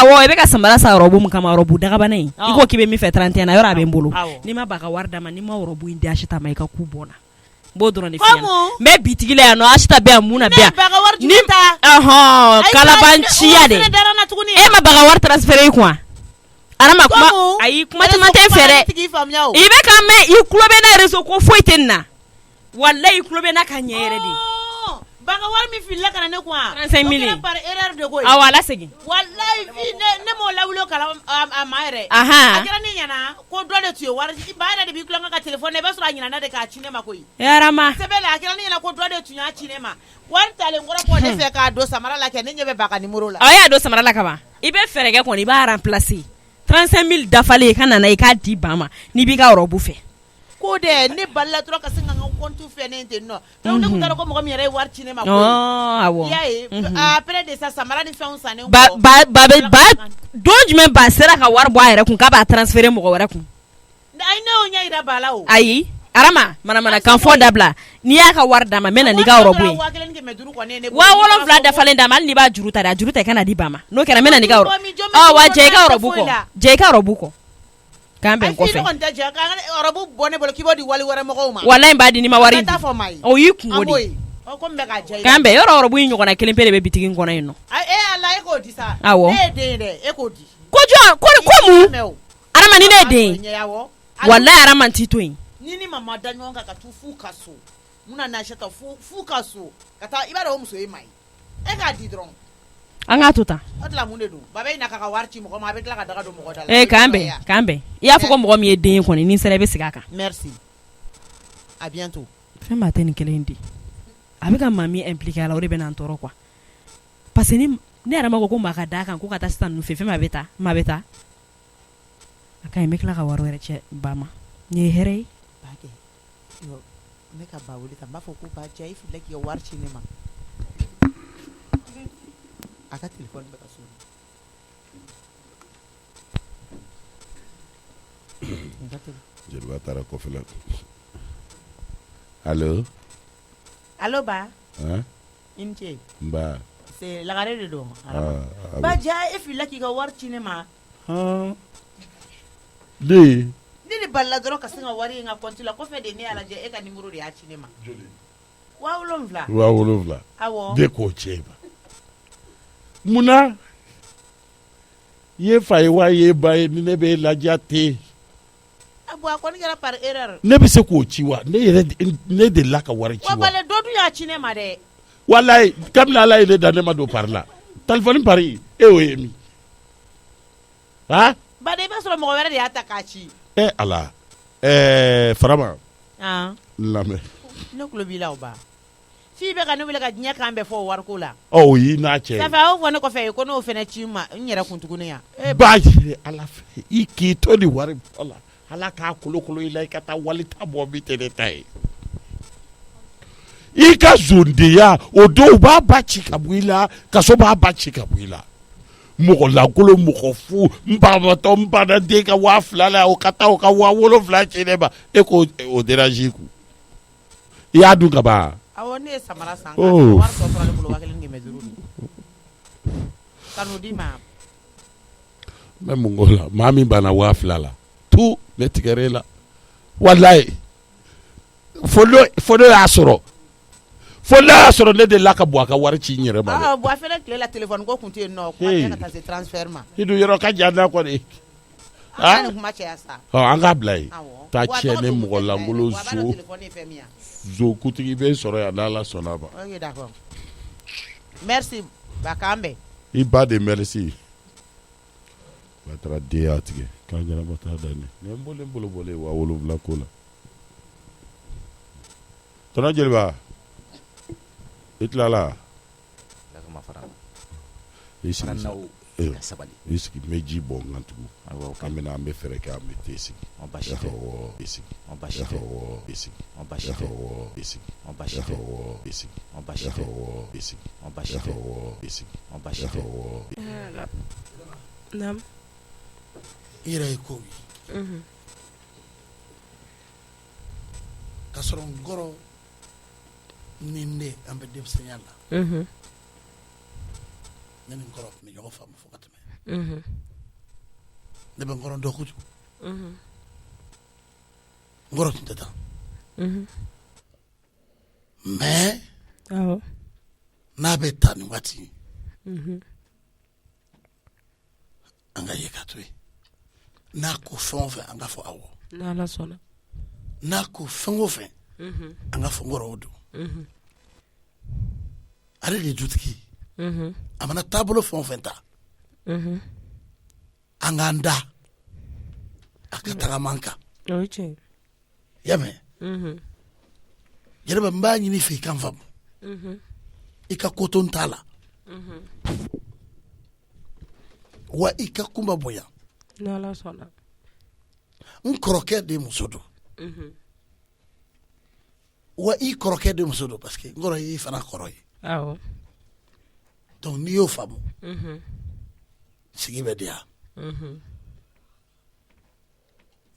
awɔ i bɛ ka samara sa robe mun kama robe dagabana in i ko k'i bɛ min fɛ 31 na yɔrɔ a bɛ n bolo n'i ma ba ka wari d'a ma n'i ma robe in di Asita ma i ka ku bɔnna n b'o dɔrɔn de f'i ɲɛna n bɛ bitigi la yan nɔ Asita bɛ yan mun na bɛ yan ni kalabanciya de e ma ba ka wari transférer i kun Arama kuma ayi kuma caman tɛ fɛ dɛ i bɛ ka mɛn i tulo bɛ na réseau ko foyi tɛ nin na walayi i tulo bɛ na ka ɲɛ yɛrɛ de baga wari min filila kana ne kun 35 000 par erreur de ko awɔ ala segin wallahi ne m'o lawuli kala a ma yɛrɛ a kɛra ne ɲɛna ko dɔ de tun ye wari ba yɛrɛ de b'i tulonkɛ ka téléphone na i b'a sɔrɔ a ɲinana de k'a ci ne ma koyi Arama sɛbɛn la a kɛra ne ɲɛna ko dɔ de tun y'a ci ne ma wari talen kɔrɔ ko ne fɛ k'a don samara la kɛ ne ɲɛ bɛ ba ka numéro la awɔ y'a don samara la kaban i bɛ fɛɛrɛ kɛ kɔni i b'a remplacer 35 000 dafalen ka nana i k'a di ba ma n'i b'i ka robe fɛ ko de ne balila dɔrɔn ka se ka n ka compte fɛ ne ten nɔ donc ne tun t'a dɔn ko mɔgɔ min yɛrɛ ye wari ci ne ma koyi awɔ i y'a ye après de ça samara ni fɛnw sannen kɔ ba don jumɛn ba sera ka wari bɔ a yɛrɛ kun k'a b'a transférer mɔgɔ wɛrɛ kun ayi ne y'o ɲɛ yira ba la o ayi Arama manamana kan fɔ dabila n'i y'a ka wari d'a ma n bɛ na n'i ka robe ye 7,000 dafalen d'a ma hali n'i b'a juru ta dɛ a juru ta i ka na di ba ma n'o kɛra n bɛ na n'i ka robe wa jɛ i ka robe kɔ jɛ i ka robe kɔ k'an bɛn kɔfɛ walayi n b'a di n'i ma wari di o y'i kungo de k'an bɛn yɔrɔ robe in ɲɔgɔnna kelen pe de bɛ bitigi in kɔnɔ yen nɔ awɔ ko jɔn ko mun Arama ni ne ye den ye walayi Arama n t'i to yen ni ni mama da ɲɔgɔn kan ka tu fu ka so mun na Asita fu ka so ka taa i b'a dɔn o muso ye ma ye e k'a di dɔrɔn an k'a to tan o tila mun de don baba in na ka wari ci mɔgɔ ma a bɛ tila ka daga don mɔgɔ da la k'an bɛn i y'a fɔ ko mɔgɔ min ye den ye kɔni n'i sera i bɛ segin a kan merci à bientôt fɛn b'a tɛ nin kelen di a bɛ ka maa min impliqué a la o de bɛ na n tɔɔrɔ quoi parce que ni Arama ko maa ka d'a kan ko ka taa sisan ninnu fɛ fɛn min a bɛ taa a ka ɲi n bɛ tila ka wari wɛrɛ cɛ ba ma nin ye hɛrɛ ye ne ka ba wele tan n b'a fɔ ko ba jɛ i filɛ k'i ka wari ci ne ma a ka téléphone bɛ ka sonné jeliba taara kɔfɛ la allo ba i ni ce n ba c'est lagare de don ba jɛ i filɛ k'i ka wari ci ne ma ne de balila dɔrɔn ka se ka wari in ka compte la kɔfɛ de ne y'a lajɛ e ka numéro de y'a ci ne ma 7,000 awɔ de k'o cɛ ma munna i ye fa ye wa i ye ba ye ni ne bɛ ladiya ten a kɔni kɛra par erreur ne bɛ se k'o ci wa ne delila ka wari ci wa bale dɔ dun y'a ci ne ma dɛ walayi kabini Ala ye ne da ne ma don pari la téléphone pari e y'o ye min ba de i b'a sɔrɔ mɔgɔ wɛrɛ de y'a ta k'a ci Ala Farama lamɛn ne tulo b'i la o ba f'i bɛ ka ne wele ka diɲɛ kan bɛɛ fɔ o wariko la o y'i n'a cɛ ça fait a y'o fɔ ne kɔfɛ ko n'o fɛnɛ ci ma n yɛrɛ kun tuguni yan b'a yɛrɛ Ala fɛ i k'i to ni wari bɔ la Ala k'a kolokolo i la i ka taa wali ta bɔ min tɛ ne ta ye i ka zondeya o don u b'a ba ci ka bɔ i la kaso b'a ba ci ka bɔ i la mɔgɔ lankolon mɔgɔ fu n babatɔ n bana den ka 2,000 la o ka taa o ka 7,000 ci ne ma e ko o dérange i kun i y'a dun ka ban awɔ ne ye samara san Oh. wari tɔ tora ne bolo 1500 kan'o di ma Mɛ mun ko la maa min banna 2000 la tu ne tigɛrɛ la walayi fo n'o y'a sɔrɔ ne de la ka bɔ a ka wari ci n yɛrɛ ma dɛ. bon a fɛnɛ tile la téléphone ko kun tɛ yen nɔ kuma tɛ ka taa se transfert ma i dun yɔrɔ ka jan n'a kɔni. an ka nin kuma cɛya sa An k'a bila yen awɔ taa Bon, a tiɲɛ tɔgɔ ne don mɔgɔ lankolon wa a b'a la zo téléphone ye fɛn min ye. kutigi bɛ sɔrɔ yan n'Ala sɔnna ma. Ok, d'accord. Merci Bakan bɛn I ba de merci. Ba taara den y'a tigɛ k'a ɲɛnabɔ taa da ne n bolo 7 ko la. Tɔnɔ Jeliba i tilala. I sigi n bɛ ji bɔ n kan tugun an bɛ fɛɛrɛ kɛ an bɛ te sigi. Naam. I yɛrɛ ye kow ye ka sɔrɔ n kɔrɔ ni ne an bɛ denmisɛnya la ne ni n kɔrɔ tun bɛ ɲɔgɔn faamu fo ka tɛmɛ ne bɛ n kɔrɔ dɔn kojugu n kɔrɔ tun tɛ tan mais n'a bɛ taa nin waati an ka ye ka to yen n'a ko fɛn o fɛn an ka fɔ awɔ N'Ala sɔnna. n'a ko fɛn o fɛn an ka fɔ n kɔrɔ o don ale de ye dutigi a mana taabolo fɛn o fɛn ta an k'an da a ka tagama an kan O ye tiɲɛ i y'a mɛn Jeliba n b'a ɲini i fɛ i kan faamu i ka ko to n t'a la wa i ka kunba bonya N'Ala sɔnna. n kɔrɔkɛ de muso don wa i kɔrɔkɛ de muso don parce que n kɔrɔ y'i fana kɔrɔ ye Awɔ. donc n'i y'o faamu sigi bɛ diya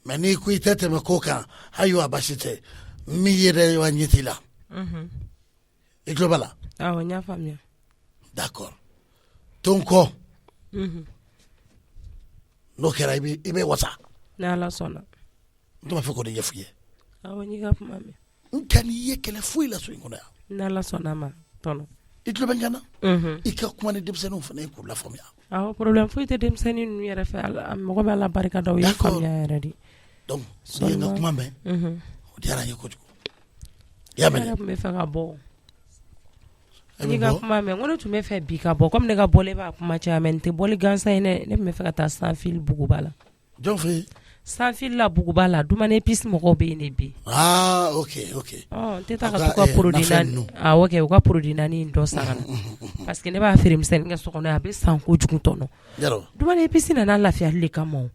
mais n'i ko i tɛ tɛmɛ ko kan ayiwa basi tɛ min ye dɛ wa ɲɛ t'i la i tulo b'a la Awɔ, n y'a faamuya. d'accord to n kɔ n'o kɛra i bɛ wasa N'Ala sɔnna. n tun b'a fɛ k'o de ɲɛf'i ye Awɔ, n y'i ka kuma mɛn. n ka n'i ye kɛlɛ foyi la so in kɔnɔ yan N'Ala sɔnna ma tɔnɔ. i tulo bɛ n kan na i ka kuma ni denmisɛnninw fana ye k'u lafaamuya Awɔ, problème foyi tɛ denmisɛnnin ninnu yɛrɛ fɛ mɔgɔ bɛ Ala barika da o ye D'accord. faamuya yɛrɛ de. donc n'i ye n ka kuma mɛn o diyara n ye kojugu i y'a Ne mɛn yɛrɛ tun bɛ fɛ ka bɔ. e N'i bɛ ka bɔ kuma mɛn n ko ne tun bɛ fɛ bi ka bɔ komi ne ka bɔlen b'a kuma caya mɛ n tɛ bɔli gansan ye dɛ ne tun bɛ fɛ ka taa Sanfili Buguba la. jɔn fɛ yen Sanfili la Buguba la Dumani épice mɔgɔw bɛ yen de bi. ok N tɛ taa ka Aw t'u ka produit nafɛn naani ninnu. awɔ kɛ u ka produit naani in dɔ san ka na parce que ne b'a feere misɛnnin kɛ so kɔnɔ a bɛ san kojugu tɔnɔ. yarɔ Dumani épice nana lafiyali de kama o.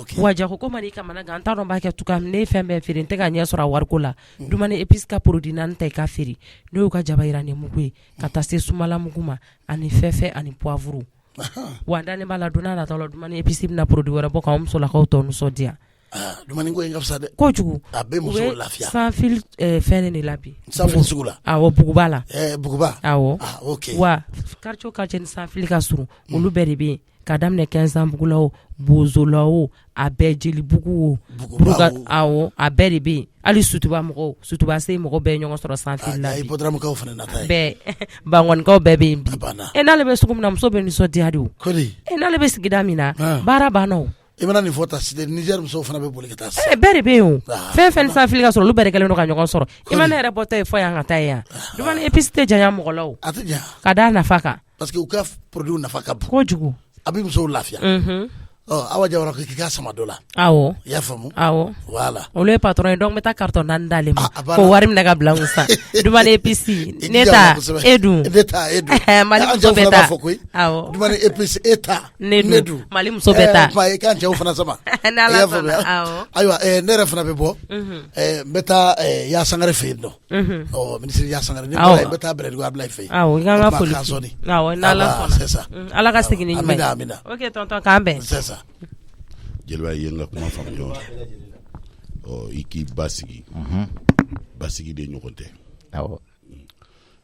ok wa jago ko mani kamana gan n t'a dɔn n b'a kɛ cogoya min ne ye fɛn bɛɛ feere n tɛ ka ɲɛ sɔrɔ a wariko la Dumani épice ka produit naani ta i ka feere n'o y'u ka jaba jirannen mugu ye ka taa se sumala mugu ma ani fɛfɛ ani poivre wa n dalen b'a la don n'a nataw la Dumani épice bɛna produit wɛrɛ bɔ k'anw musolakaw tɔ nisɔndiya dumuni ko in ka fisa dɛ kojugu a bɛ u musow bɛ lafiya Sanfili fɛn de la bi Sanfili sugu la awɔ Buguba la Buguba awɔ ok wa quartier o quartier ni Sanfili ka surun olu bɛɛ de bɛ yen ka daminɛ 15 bugu la o Bozo la o a bɛɛ Jelibugu o Buguba o awɔ a bɛɛ de bɛ yen hali Sutuba mɔgɔw Sutuba se mɔgɔw bɛɛ ye ɲɔgɔn sɔrɔ Sanfili la a ye bi bɔdaramukaw fana nata ye bɛɛ Bangɔnikaw bɛɛ bɛ yen bi a banna n'ale bɛ sugu min na muso bɛ nisɔndiya de o ko de n'ale bɛ sigida min na baara banna o i mana nin fɔ ta sida Niger musow fana bɛ boli ka taa se bɛɛ de bɛ yen o fɛn fɛn ni Sanfili ka sɔrɔ olu bɛɛ de kɛlen don ka ɲɔgɔn sɔrɔ i ma ne yɛrɛ bɔtɔ ye fɔ yan ka taa yan Dumani épice tɛ janya mɔgɔ la o a tɛ jan ka da nafa kan parce que u ka produit nafa ka bon kojugu a bɛ musow lafiya Awa Jawara ko k'i ka sama dɔ la awɔ i y'a faamu awɔ voilà olu ye patron ye donc n bɛ taa carton 4 d'ale ma a banna. k'o wari minɛ ka bila n kun sa Dumani épice ne ta e dun ne ta e dun Mali An muso cɛw bɛ fana ta b'a fɔ koyi awɔ Dumani épice e ta ne dun Mali muso bɛ ta kuma ye k'an cɛw fana sama n'Ala I y'a sɔnna faamuya? awɔ ayiwa ne yɛrɛ fana bɛ bɔ n bɛ taa Ya Sangare fɛ yen nɔ ministre Ya Sangare ni bɔra yen n bɛ taa Bɛrɛdugu Ablaye fɛ yen awɔ i ka n ka Kuma foli Kansɔni. awɔ n'Ala Awa, c'est ça. sɔnna Ala ka segin ni ɲuman ye Amina amina ok tonton k'an bɛn c'est ça Jeliba ye n ka kuma faamuya i k'i basigi basigi de ɲɔgɔn tɛ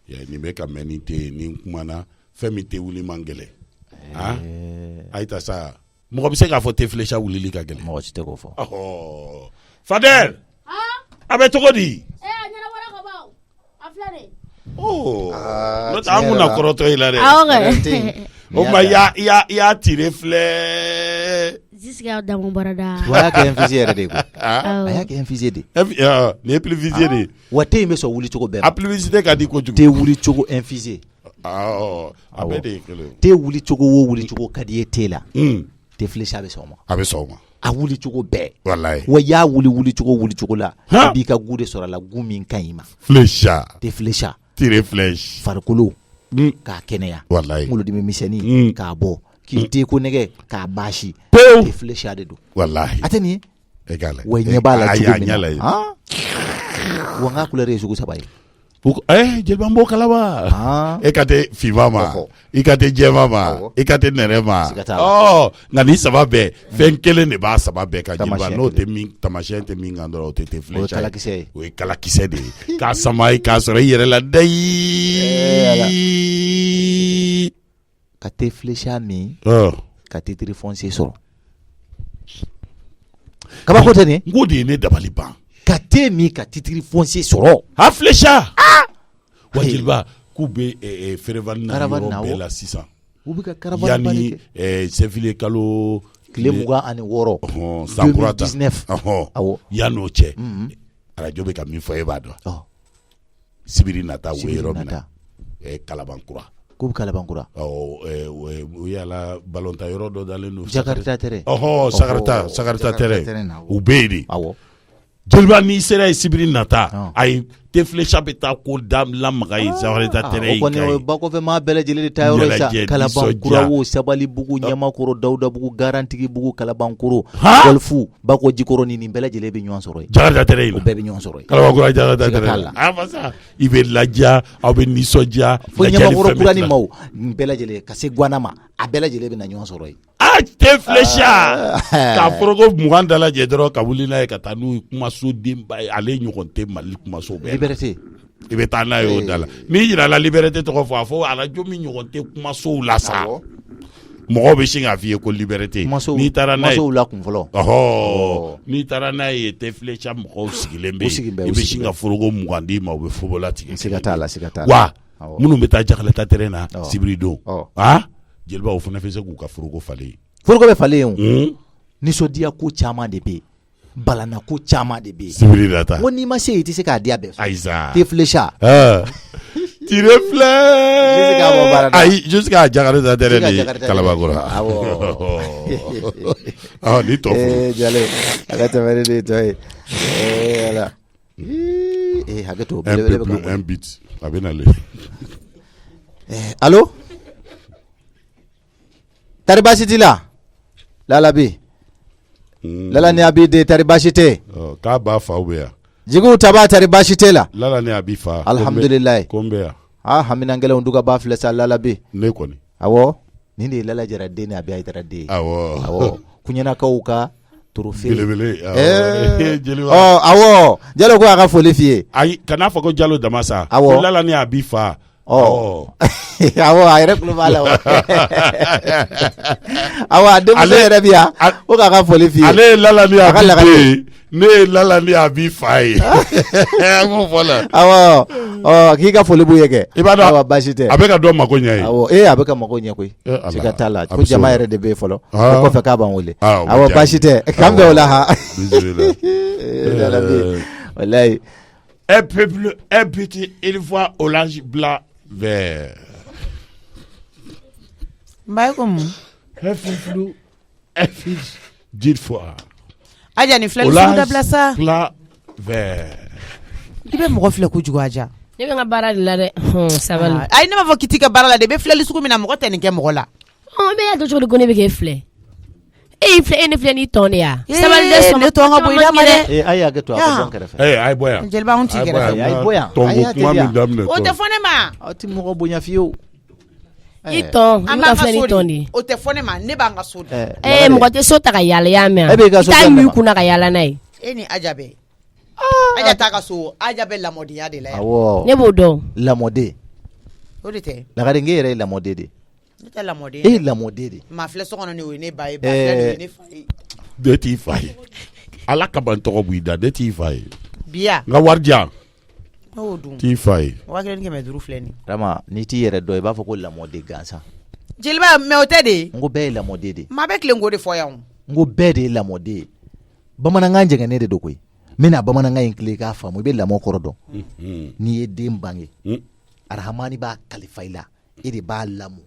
nin bɛ ka mɛn ni tɛ ni kumana fɛn min tɛ wuli man gɛlɛn ayita sa mɔgɔ bɛ se k'a fɔ tɛ flécha wulili ka gɛlɛn mɔgɔ si tɛ k'o fɔ Fadel a bɛ cogo di n'o tɛ an kunna kɔrɔtɔ i la dɛ o ma y'a tire filɛ Jusqu'à dans mon barada. Wa kɛ infisé yɛrɛ de koyi a y'a kɛ infisé de nin ye publicité de wa te in bɛ sɔn wuli cogo bɛɛ a publicité ka di kojugu te wuli cogo infisé a bɛɛ de ye kelen te wuli cogo o wuli cogo ka di ye te la te flécha bɛ sɔn ma a bɛ sɔn ma a wuli cogo bɛɛ wallahi wa y'a wuli cogo la a b'i ka gu de sɔrɔ a la gu min ka ɲi ma flécha te flécha tire flèche farikolo k'a kɛnɛya wallahi kunkolodimi misɛnnin k'a bɔ k'i den ko nɛgɛ k'a baasi te flécha de don wallahi a tɛ nin ye wa ɲɛ b'a la cogo min na wa n ka couleur ye sugu 3 ye jeliba n b'o kalama e ka tɛ finman ma i ka tɛ jɛman ma i ka tɛ nɛrɛ ma nka nin saba bɛɛ fɛn kelen de b'a saba bɛɛ ka jeliba n'o tɛ min tamasiyɛn tɛ min kan dɔrɔn o tɛ flécha ye o ye kalakisɛ de ye k'a sama k'a sɔrɔ i yɛrɛ la dayi ka te flécha min ka titre foncier sɔrɔ kabako tɛ nin n ko de ye ne dabali ban ka te min ka titre foncier sɔrɔ a flécha wa jeliba k'u bɛ Ferevani na yɔrɔ bɛɛ la sisan u bɛ ka caravane yani sɛfile kalo tile 26 sankurata 2019 yan'o cɛ arajo bɛ ka min fɔ e b'a dɔn sibiri nata o ye yɔrɔ min na Kalabankura k'u bɛ Kalabankura o yala balontan yɔrɔ dɔ dalen don Jakarta terrain Sagarata terrain u bɛ yen de jeliba n'i sera ye sibiri nata ayi te flécha bɛ taa ko lamaga ye Sagarata terrain o kɔni o ye bakɔfɛ maa bɛɛ lajɛlen de taa yɔrɔ ye sa Kalabankura wo Sabalibugu Ɲamakɔrɔ Dawudabugu Garantigibugu Kalabankoro Golfu Bako Jikɔrɔ nin bɛɛ lajɛlen bɛ ɲɔgɔn sɔrɔ ye Jakarta terrain o bɛɛ bɛ ɲɔgɔn sɔrɔ ye Kalabankura Jakarta terrain a fasa i bɛ laja aw bɛ nisɔndiya fo Ɲamakɔrɔ kura ni maaw nin bɛɛ lajɛlen ka se Guana ma a bɛɛ lajɛlen bɛ na ɲɔgɔn sɔrɔ ye te flécha k'a fɔra ko 20 dalajɛ dɔrɔn ka wuli n'a ye ka taa n'u ye kumaso denba ye ale ɲɔgɔn tɛ Mali kumaso bɛɛ liberté i bɛ taa n'a ye o da la n'i jira la liberté tɔgɔ fɔ a fɔ arajo min ɲɔgɔn tɛ kumasow la sa mɔgɔw bɛ sin k'a f'i ye ko liberté n'i taara n'a ye kumasow la kun fɔlɔ n'i taara n'a ye te flécha mɔgɔw sigilen bɛ yen i bɛ sin ka foroko 20 d'i ma u bɛ football latigɛ siga t'a la wa minnu bɛ taa Jakarta terrain na sibiri don jeliba o fana fɛ se k'u ka foroko falen foroko bɛ falen yen nisɔndiya ko caman de bɛ yen balana ko caman de bɛ yen sibiri nata ko n'i ma se yen i tɛ se k'a di a bɛɛ fɛ ayisa te flécha tire flèche ayi jusqu'à Jakarta terrain de Kalabankura ni tɔ fɔ jale a ka tɛmɛ ni tɔ ye voilà hakɛ to belebele bɛ ka un bit a bɛ nale allo tari baasi t'i la Lala bi Lala ni abi de tari baasi tɛ k'a b'a faw bɛ yan jigiw taba tari baasi tɛ la Lala ni abi fa alhamdulilayi ko n bɛ yan haminangɛlɛnw du ka ba filɛ sa Lala bi ne kɔni awɔ nin de ye Lala Jara den ni abi Ayidara den awɔ kuɲɛnakaw ka trophée belebele awɔ Jalo ko a ka foli f'i ye ayi kan'a fɔ ko Jalo dama sa ko Lala ni abi fa awɔ a yɛrɛ kulo b'a la wa awɔ a denmuso yɛrɛ bi yan ko k'a ka foli f'i ye ale ye Lala ni abi den ne ye Lala ni abi fa ye an b'o fɔ la awɔ k'i ka foli b'u ye kɛ i b'a dɔn awɔ baasi tɛ a bɛ ka dɔ mako ɲɛ ye awɔ a bɛ ka mako ɲɛ koyi siga t'a la ko jama yɛrɛ de bɛ yen fɔlɔ o kɔfɛ k'a b'an wele awɔ baasi tɛ k'an bɛn o la ha walayi un peuple un petit une fois orange blanc vert mbaye ko mun un flou un fils d'une fois aja ni filɛ sugu dabila sa blanc vert i bɛ mɔgɔ filɛ kojugu aja ne bɛ n ka baara de la dɛ sabali ayi ne b'a fɔ k'i t'i ka baara la de i bɛ filɛli sugu min na mɔgɔ tɛ nin kɛ mɔgɔ la bɛ y'a kɛ cogo di ko ne bɛ k'e filɛ e ne filɛ n'i tɔn de ya sabali de sɔn ne tɔn ka bɔ i da ma dɛ a y'a kɛ to a ka bɔ n kɛrɛfɛ a ye bɔ yan jeliba anw t'i kɛrɛfɛ a ye bɔ yan tɔnko kuma min daminɛ o tɛ fɔ ne ma aw tɛ mɔgɔ bonya fiyewu i tɔn i ka filɛ ni tɔn de o tɛ fɔ ne ma ne b'an ka so de mɔgɔ tɛ so ta ka yaala y'a mɛn e b'i ka so i t'a min kunna ka yaala n'a ye e ni aja bɛ aja t'a ka so aja bɛ lamɔdenya de la yan awɔ ne b'o dɔn lamɔden o de tɛ lagare nge yɛrɛ ye lamɔden de ne tɛ lamɔden e ye lamɔden de maa filɛ so kɔnɔ ne o ye ne ba ye ba filɛ ne o ye ne fa ye ne t'i fa ye ala ka ban tɔgɔ b'i da ne t'i fa ye biya n ka wari diyan n'o dun t'i fa ye 1500 filɛ nin rama n'i t'i yɛrɛ dɔn i b'a fɔ ko lamɔden gansan jeliba mais o tɛ de n ko bɛɛ ye lamɔden de maa bɛ tilen k'o de fɔ yan n ko bɛɛ de ye lamɔden ye bamanankan jɛngɛnen de don koyi n bɛna bamanankan in tile k'a faamu i bɛ lamɔ kɔrɔ dɔn n'i ye den bange arahamani b'a kalifa i la e de b'a lamɔ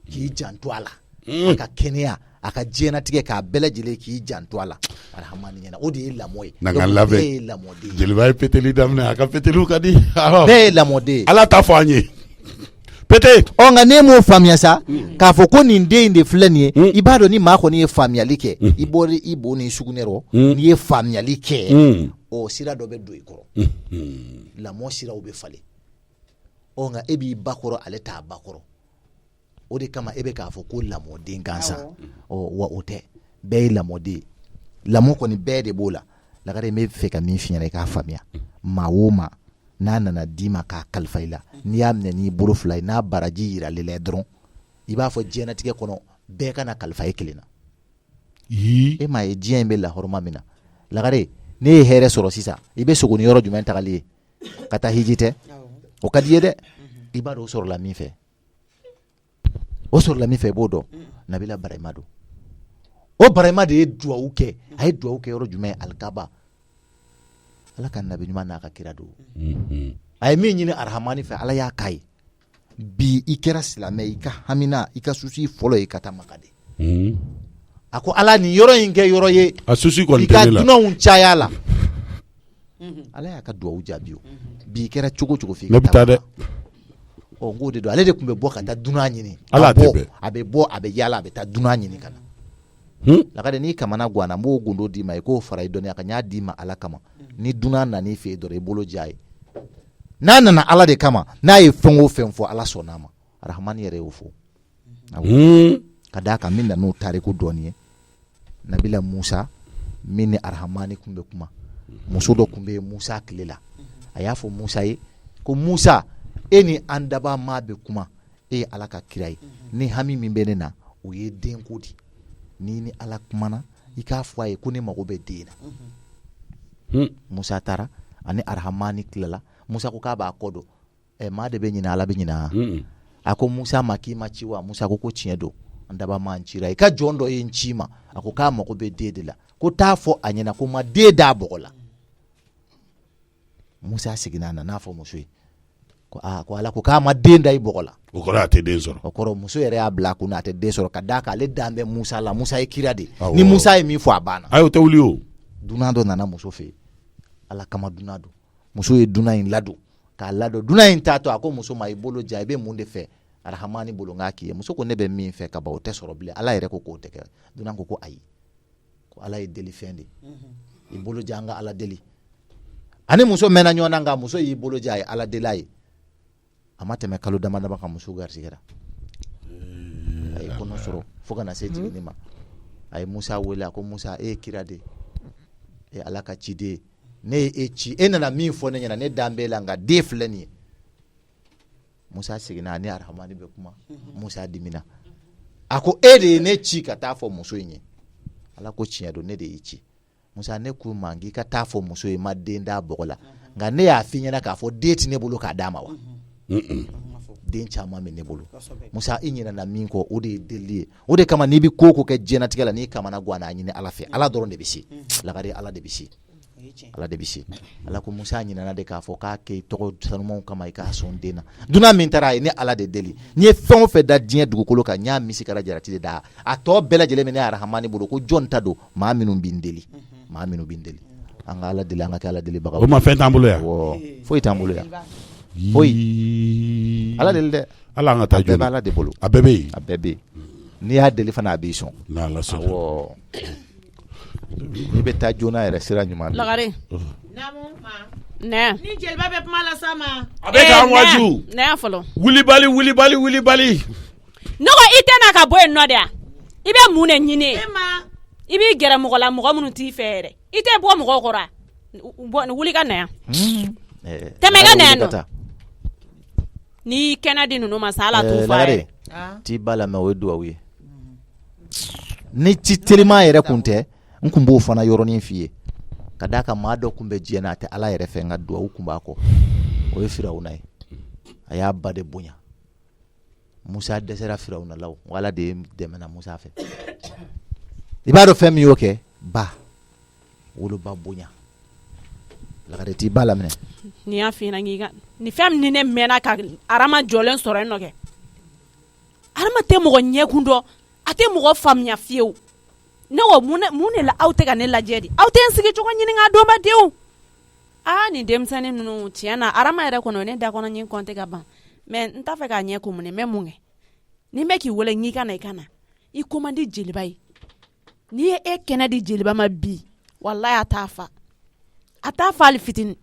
k'i janto a la a ka kɛnɛya a ka diɲɛnatigɛ k'a bɛɛ lajɛlen k'i janto a la arahamani ɲɛna o de ye lamɔ ye na ka labɛn bɛɛ ye lamɔden ye jeliba ye peteli daminɛ a ka peteliw ka di bɛɛ ye lamɔden ye ala t'a fɔ an ye pete nka n'e m'o faamuya sa k'a fɔ ko nin den in de filɛ nin ye i b'a dɔn ni maa kɔni ye faamuyali kɛ i bɔra i bo ni sugunɛ rɔ n'i ye faamuyali kɛ o sira dɔ bɛ don i kɔrɔ lamɔ siraw bɛ falen nka e b'i ba kɔrɔ ale t'a ba kɔrɔ o de kama e bɛ k'a fɔ ko lamɔden gansan wa o tɛ bɛɛ ye lamɔden ye lamɔ kɔni bɛɛ de b'o la lagare n bɛ fɛ ka min f'i ɲɛna i k'a faamuya maa o maa n'a nana d'i ma k'a kalifa i la n'i y'a minɛ n'i bolo fila ye n'a baraji yiralen la dɔrɔn i b'a fɔ diɲɛnatigɛ kɔnɔ bɛɛ kana kalifa e kelen na e m'a ye diɲɛ in bɛ lahɔrɔma min na lagare ne ye hɛrɛ sɔrɔ sisan i bɛ sogo ni yɔrɔ jumɛn tagali ye ka taa hiji tɛ o ka di ye dɛ i b'a dɔn o sɔrɔla min fɛ o sɔrɔla min fɛ i b'o dɔn Nabila Barahima don o Barahima de ye duwawu kɛ a ye duwawu kɛ yɔrɔ jumɛn alikaba ala ka nabi ɲuman n'a ka kira don a ye min ɲini arahamani fɛ ala y'a k'a ye bi i kɛra silamɛ i ka hamina i ka susi fɔlɔ ye ka taa maka de a ko ala nin yɔrɔ in kɛ yɔrɔ ye a susi kɔni i ka dunanw caya la ala y'a ka duwawu jaabi o bi i kɛra cogo cogo f'i ka taa dɛ n k'o de don ale de tun bɛ bɔ ka taa dunan ɲini ala tɛ bɛn a bɛ bɔ a bɛ yaala a bɛ taa dunan ɲini ka na lagare n'i kamana guwana n b'o gundo d'i ma i k'o fara i dɔnniya kan n y'a d'i ma ala kama ni dunan nan'i fɛ yen dɔrɔn i bolo ja ye n'a nana ala de kama n'a ye fɛn o fɛn fɔ ala sɔnn'a ma arahamani yɛrɛ y'o fɔ ka d'a kan min nan'o tariku dɔɔni ye Nabila Musa min ni arahamani tun bɛ kuma muso dɔ tun bɛ yen Musa tile la a y'a fɔ Musa ye ko Musa e ni an daba maa bɛ kuma e ye ala ka kira ye ni hami min bɛ ne na o ye denko di ni ala kumana i k'a fɔ a ye ko ne mago bɛ den na Musa taara ani arahamani tilala Musa ko k'a b'a kɔ dɔn maa de bɛ ɲina ala bɛ ɲina a ko Musa ma k'i ma ci wa Musa ko tiɲɛ don an daba maa n cira i ka jɔn dɔ ye n ci ma a ko k'a mago bɛ den de la ko t'a fɔ a ɲɛna ko ma den d'a bɔgɔ la Musa seginna a na n'a fɔ muso ye ko ala ko k'a ma den da i bɔgɔ la o kɔrɔ a tɛ den sɔrɔ o kɔrɔ muso yɛrɛ y'a bila kun a tɛ den sɔrɔ ka d'a kan ale dan bɛ Musa la Musa ye kira de ni Musa ye min fɔ a banna ayi o tɛ wuli o dunan dɔ nana muso fɛ yen ala kama dunan don muso ye dunan in ladon k'a ladon dunan in t'a to a ko muso ma i bolo ja i bɛ mun de fɛ arahamani bolo n k'a k'i ye muso ko ne bɛ min fɛ ka ban o tɛ sɔrɔ bilen ala yɛrɛ ko k'o tɛ kɛ dunan ko ayi ko ala ye deli fɛn de i bolo ja an ka ala deli ani muso mɛnna ɲɔgɔn na nka muso y'i bolo ja a ye ala deli a ye a ma tɛmɛ kalo dama dama kan muso garisigɛra a ye kɔnɔ sɔrɔ fo ka na se jiginni ma a ye Musa wele a ko Musa e ye kira de e ala ka ciden ne ye e ci e nana min fɔ ne ɲɛna ne dan b'e la nka den filɛ nin ye Musa seginna ani arahamani bɛ kuma Musa dimina a ko e de ye ne ci ka taa fɔ muso in ye ala ko tiɲɛ don ne de y'i ci Musa ne k'u ma k'i ka taa fɔ muso ye ma den da bɔgɔ la nka ne y'a f'i ɲɛna k'a fɔ den tɛ ne bolo k'a d'a ma wa den caman bɛ ne bolo Musa i ɲinɛna min kɔ o de ye deli ye o de kama n'i bɛ ko ko kɛ diɲɛnatigɛ la n'i kamana guwan a ɲini ala fɛ ala dɔrɔn de bɛ se lagare ala de bɛ se ala de bɛ se ala ko Musa ɲinɛna de k'a fɔ k'a kɛ tɔgɔ sanumanw kama i k'a sɔn den na dunan min taara a ye ne ala de deli n'i ye fɛn o fɛn da diɲɛ dugukolo kan n y'a misi kɛra jarati de da a tɔ bɛɛ lajɛlen min ne arahamani bolo ko jɔn ta don maa minnu bɛ n deli maa minnu bɛ n deli an ka ala deli an ka kɛ ala delibaga o ma fɛn t'an bolo yan foyi t'an bolo yan foyi ala deli dɛ ala an ka taa jɔn bɛɛ ala de bolo a bɛɛ bɛ yen a bɛɛ bɛ yen n'i y'a deli fana a b'i sɔn n'ala sɔn n'i bɛ taa joona yɛrɛ sira ɲuman lagare ni jeliba bɛ kuma la sa ma a bɛ k'an waju ne y'a fɔlɔ wulibali ne ko i tɛ na ka bɔ yen nɔ de yan i bɛ mun de ɲini i b'i gɛrɛ mɔgɔ la mɔgɔ minnu t'i fɛ yɛrɛ i tɛ bɔ mɔgɔw kɔrɔ wuli ka na yan tɛmɛ ka na yan nɔ ni kɛnɛ di ninnu ma sa ala t'o fɔ a yɛrɛ t'i ba lamɛn o ye duwawu ye ni ci telima yɛrɛ kun tɛ n kun b'o fana yɔrɔnin f'i ye ka d'a kan maa dɔ kun bɛ diɲɛ na a tɛ ala yɛrɛ fɛ n ka duwawu kun b'a kɔ o ye Firawuna ye a y'a ba de bonya Musa dɛsɛra Firawuna la o ala de dɛmɛna Musa fɛ i b'a dɔn fɛn min y'o kɛ ba woloba bonya lagare t'i ba lamɛn ni y'a fina ɲiga ni fɛn min ni ne mɛnna ka arama jɔlen sɔrɔ yen nɔ kɛ arama tɛ mɔgɔ ɲɛkun dɔn a tɛ mɔgɔ faamuya fiyewu ne ko mun de la aw tɛ ka ne lajɛ di aw tɛ n sigi cogo ɲini ka dɔnbadenw nin denmisɛnnin ninnu tiɲɛ na arama yɛrɛ kɔnɔ ne da kɔnɔ ɲin kɔnte ka ban mɛ n t'a fɛ k'a ɲɛ kun n bɛ mun kɛ ni n bɛ k'i wele ɲi ka na i ka na i ko man di jeliba ye n'i ye e kɛnɛ di jeliba ma bi walayi a t'a fa hali fitinin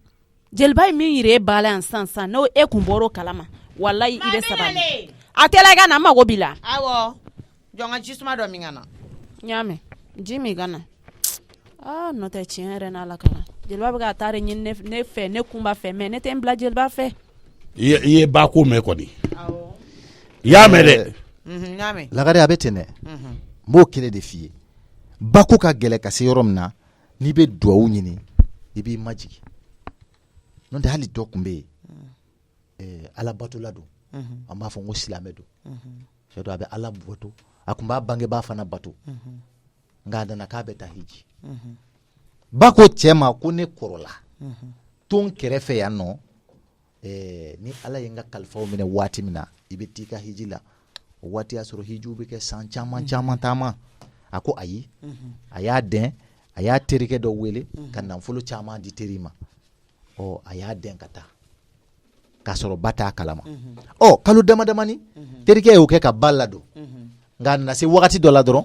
jeliba ye min yɛrɛ e baala yan sisan n'o e kun bɔr'o kalama walayi i bɛ sabali a tɛ la i ka na n mago b'i la awɔ jɔn ka ji suma dɔ min ka na n y'a mɛn ji min ka na n'o tɛ tiɲɛ yɛrɛ n'ala kama jeliba bɛ ka taa de ɲini ne fɛ ne kun b'a fɛ mɛ ne tɛ n bila jeliba fɛ i ye ba ko mɛn kɔni i y'a mɛn dɛ lagare a bɛ ten dɛ n b'o kelen de f'i ye ba ko ka gɛlɛ ka se yɔrɔ min na n'i bɛ duwawu ɲini i b'i majigi n'o tɛ hali dɔ kun bɛ yen alabatola don an b'a fɔ n ko silamɛ don c'est a bɛ ala bato a kun b'a bangebaa fana bato nka a nana k'a bɛ taa hiji ba ko cɛ ma ko ne kɔrɔla to n kɛrɛfɛ yan nɔ ni ala ye n ka kalifaw minɛ waati min na i bɛ t'i ka hiji la o waati y'a sɔrɔ hijiw bɛ kɛ san caman taama a ko ayi a y'a dɛn a y'a terikɛ dɔ wele ka nafolo caman di teri ma a y'a dɛn ka taa k'a sɔrɔ ba t'a kalama kalo damadamani terikɛ y'o kɛ ka ba ladon nka a nana se wagati dɔ la dɔrɔn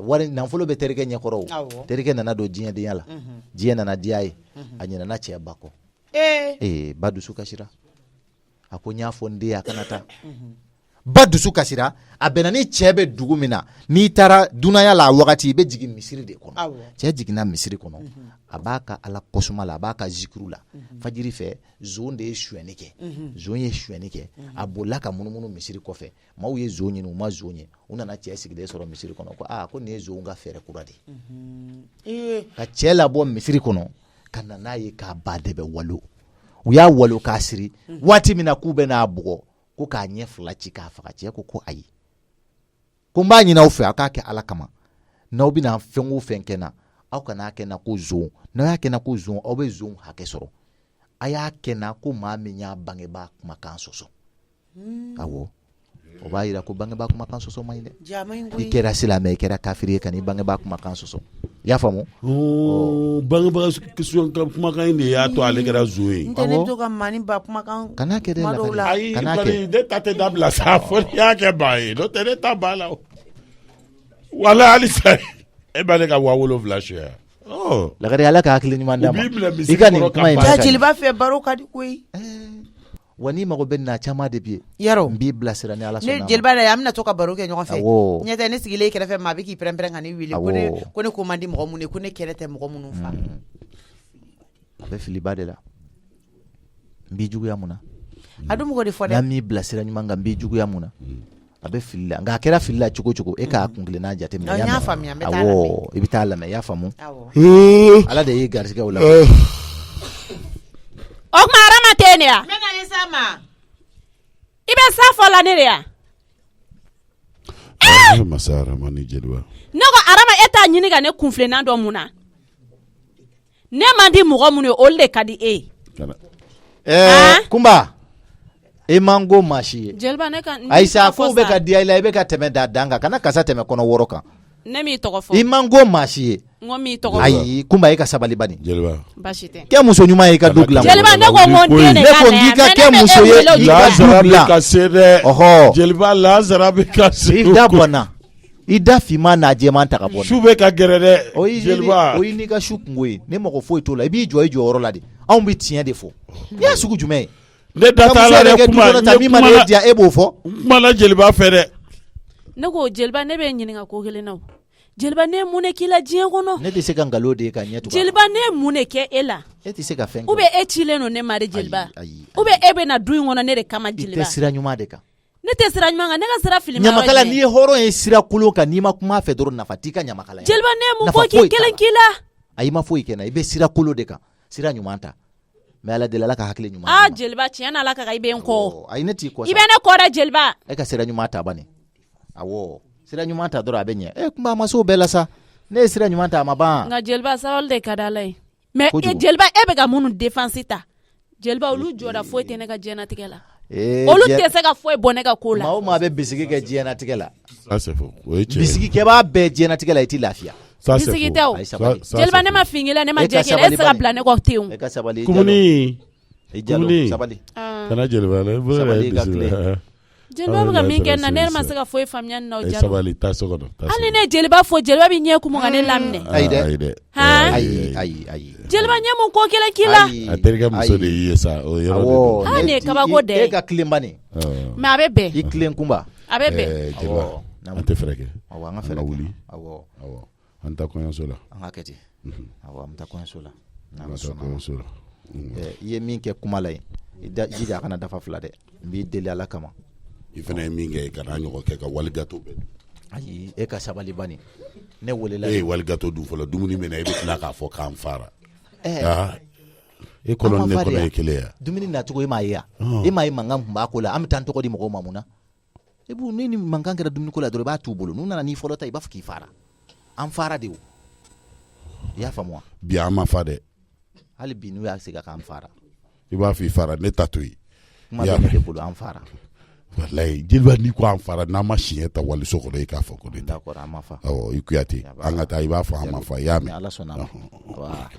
wari nafolo bɛ terikɛ ɲɛkɔrɔ terikɛ nana don diɲɛdenya la diɲɛ nana diya ye a ɲinana cɛ ba kɔ ba dusu kasira a ko n y'a fɔ n den a kana taa ba dusu kasira a bɛnna ni cɛ bɛ dugu min na n'i taara dunanya la a wagati i bɛ jigin misiri de kɔnɔ cɛ jiginna misiri kɔnɔ a b'a ka ala kɔsuma la a b'a ka zikiru la fajiri fɛ zon de ye suyɛni kɛ zon ye suyɛni kɛ a bolila ka munumunu misiri kɔfɛ maaw ye zon ɲini u ma zon ye u nana cɛ sigilen sɔrɔ misiri kɔnɔ ko ko nin ye zon ka fɛɛrɛ kura de ye ka cɛ labɔ misiri kɔnɔ ka na n'a ye k'a ba de bɛ walo u y'a walo k'a siri waati min na k'u bɛ n'a bugɔ ko k'a ɲɛ fila ci k'a faga cɛ ko ayi ko n b'a ɲini aw fɛ aw k'a kɛ ala kama n'aw bɛna fɛn o fɛn kɛ na aw kana kɛ na ko zon n'aw y'a kɛ na ko zon aw bɛ zon hakɛ sɔrɔ a y'a kɛ na ko maa min y'a bangebaa kumakan sɔsɔ awɔ o b'a yira ko bangebaa kumakan sɔsɔ man ɲi dɛ i kɛra silamɛ i kɛra kafiri ye ka n'i bangebaa kumakan sɔsɔ i y'a faamu bangebaa kumakan in de y'a to ale kɛra zon ye n tɛ ne bɛ to ka maa ni ba kumakan kana kɛ dɛ Lakare ayi bari ne ta tɛ dabila sa fo n'i y'a kɛ ba ye n'o tɛ ne ta ba la wala halisa e b'a ne ka 7000 suya Lakare ala ka hakili ɲuman d'a ma i ka nin kuma in ja jeliba fɛ baro ka di koyi wa n'i mago bɛ na caman de bi yarɔ n b'i bilasira ni ala sɔnna ne jeliba yɛrɛ an bɛna to ka baro kɛ ɲɔgɔn fɛ ɲɛ tɛ ne sigilen kɛrɛfɛ maa bɛ k'i pɛrɛn-pɛrɛn ka ne wele ko ne ko man di mɔgɔ mun ye ko ne kɛrɛ tɛ mɔgɔ minnu fa a bɛ filiba de la n b'i juguya mun na a dun mɔgɔ de fɔ dɛ n'an m'i bilasira ɲuman kan n b'i juguya mun na a bɛ fili la nka a kɛra fili la cogo cogo e k'a kun kelenna jateminɛ n y'a faamuya n bɛ taa lamɛn i bɛ taa lamɛn i y'a faamu ala de y'i garisɛgɛw la o tuma arama tɛ ne ya n bɛ na ye s'a ma i bɛ sa fɔ la ne de ya masa aramani jeliba ne ko arama e t'a ɲini ka ne kunfilenna dɔ mun na ne man di mɔgɔ mun ye olu de ka di e ye kunba e man go maa si ye jeliba ne ka ayisa ko bɛ ka diya i la i bɛ ka tɛmɛ da dan kan kana kasa tɛmɛ kɔnɔ 6 kan ne m'i tɔgɔ fɔ i man go maa si ye n ko m'i tɔgɔ fɔ ayi kunba e ka sabali bani jeliba baasi tɛ kɛ muso ɲuman ye i ka du dilan jeliba ne ko n ko n den de ne ka ko na n k'i ka yan kɛ muso ye i ka du lazara bɛ dilan ka se dɛ ɔhɔ jeliba lazara bɛ ka se i da bɔnna i da finman n'a jɛman ta ka bɔ su bɛ ka gɛrɛ dɛ o y'i n'i ka su kungo ye ne mago foyi t'o la i b'i jɔ i jɔyɔrɔ la de anw bɛ tiɲɛ de fɔ n'i y'a sugu jumɛn ye ne da t'a la dɛ kuma min ma ne diya e b'o fɔ kuma la jeliba fɛ dɛ ne ko jeliba ne bɛ ɲininka ko kelen na jeliba ne mun ne k'i la diɲɛ kɔnɔ ne tɛ se ka nkalon de ka ɲɛ tugun jeliba ne mun ne kɛ e la e tɛ se ka fɛn ou bien e cilen don ne ma de jeliba ou bien e bɛ na du in kɔnɔ ne de kama jeliba i tɛ sira ɲuman de kan ne tɛ sira ɲuman kan ne ka sira fili ɲamakala n'i ye hɔrɔn ye sira kolon kan n'i ma kuma a fɛ dɔrɔn nafa t'i ka ɲamakala jeliba ne mun fɔ k'i kelen k'i la ayi ma foyi kɛ na i bɛ sira kolon de kan sira ɲuman ta mais ala deli ala ka hakili ɲuman jeliba tiɲɛ na ala ka i bɛ n kɔ ayi ne t'i kɔ i bɛ ne kɔ dɛ jeliba e ka sira ɲuman ta bani awɔ sira ɲuman ta dɔrɔn a bɛ ɲɛ kuma ma se o bɛɛ la sa ne ye sira ɲuman ta a ma ban nka jeliba sabali de ka di ala ye mais jeliba e bɛ ka minnu défense ta jeliba olu jɔda foyi tɛ ne ka diɲɛlatigɛ la olu tɛ se ka foyi bɔ ne ka ko la maa o maa bɛ bisigi kɛ diɲɛlatigɛ la bisigi kɛbaa bɛɛ diɲɛlatigɛ la i t'i lafiya bisigi tɛ o jeliba ne ma fingɛ la ne ma jɛ kɛ e tɛ se ka bila ne kɔ ten e ka sabali kumuni sabali kana jeliba la sabali ka tile jeliba bɛ ka min kɛ na ne ma se ka foyi faamuya ni n'aw jalo sabali taa so kɔnɔ hali ne jeliba fo jeliba bɛ ɲɛ kumu ka ne laminɛ ayi dɛ ayi jeliba ɲɛ mun ko kelen k'i la a terikɛ muso de y'i ye sa o yɔrɔ de ne ye kabako dɛ e ka tilen bani mais a bɛ bɛn i tilen kunba a bɛ bɛn jeliba an tɛ fɛrɛ kɛ awɔ an ka fɛrɛ wuli awɔ an taa kɔɲɔso la an ka kɛ ten awɔ an bɛ taa kɔɲɔso la an ka taa kɔɲɔso la i ye min kɛ kuma la yen jija a kana dafa 2 dɛ n b'i deli ala kama i fana ye min kɛ i kana ɲɔgɔn kɛ ka wali gato bɛɛ ayi e ka sabali bani ne welela e ye wali gato dun fɔlɔ dumuni min na i bɛ tila k'a fɔ k'an fara e kɔnɔ ne kɔnɔ ye kelen ya dumuni nacogo e m'a ye e m'a ye mankan kun b'a ko la an bɛ taa n tɔgɔ di mɔgɔw ma mun na e b'u ni mankan kɛra dumuni ko la dɔrɔn i b'a t'u bolo n'u nana n'i fɔlɔ ta i b'a fɔ k'i fara an fara de o i y'a faamu wa bi an ma fa dɛ hali bi n'u y'a segin k'an fara i b'a fɔ i fara ne ta to yen kuma bɛ ne de bolo an fara walayi jeliba n'i ko an fara n'an ma siɲɛ ta waliso kɔnɔ i k'a fɔ ko ne d'accord an ma fa awɔ i kuyate an ka taa i b'a fɔ an ma fa i y'a mɛn ala sɔnna ma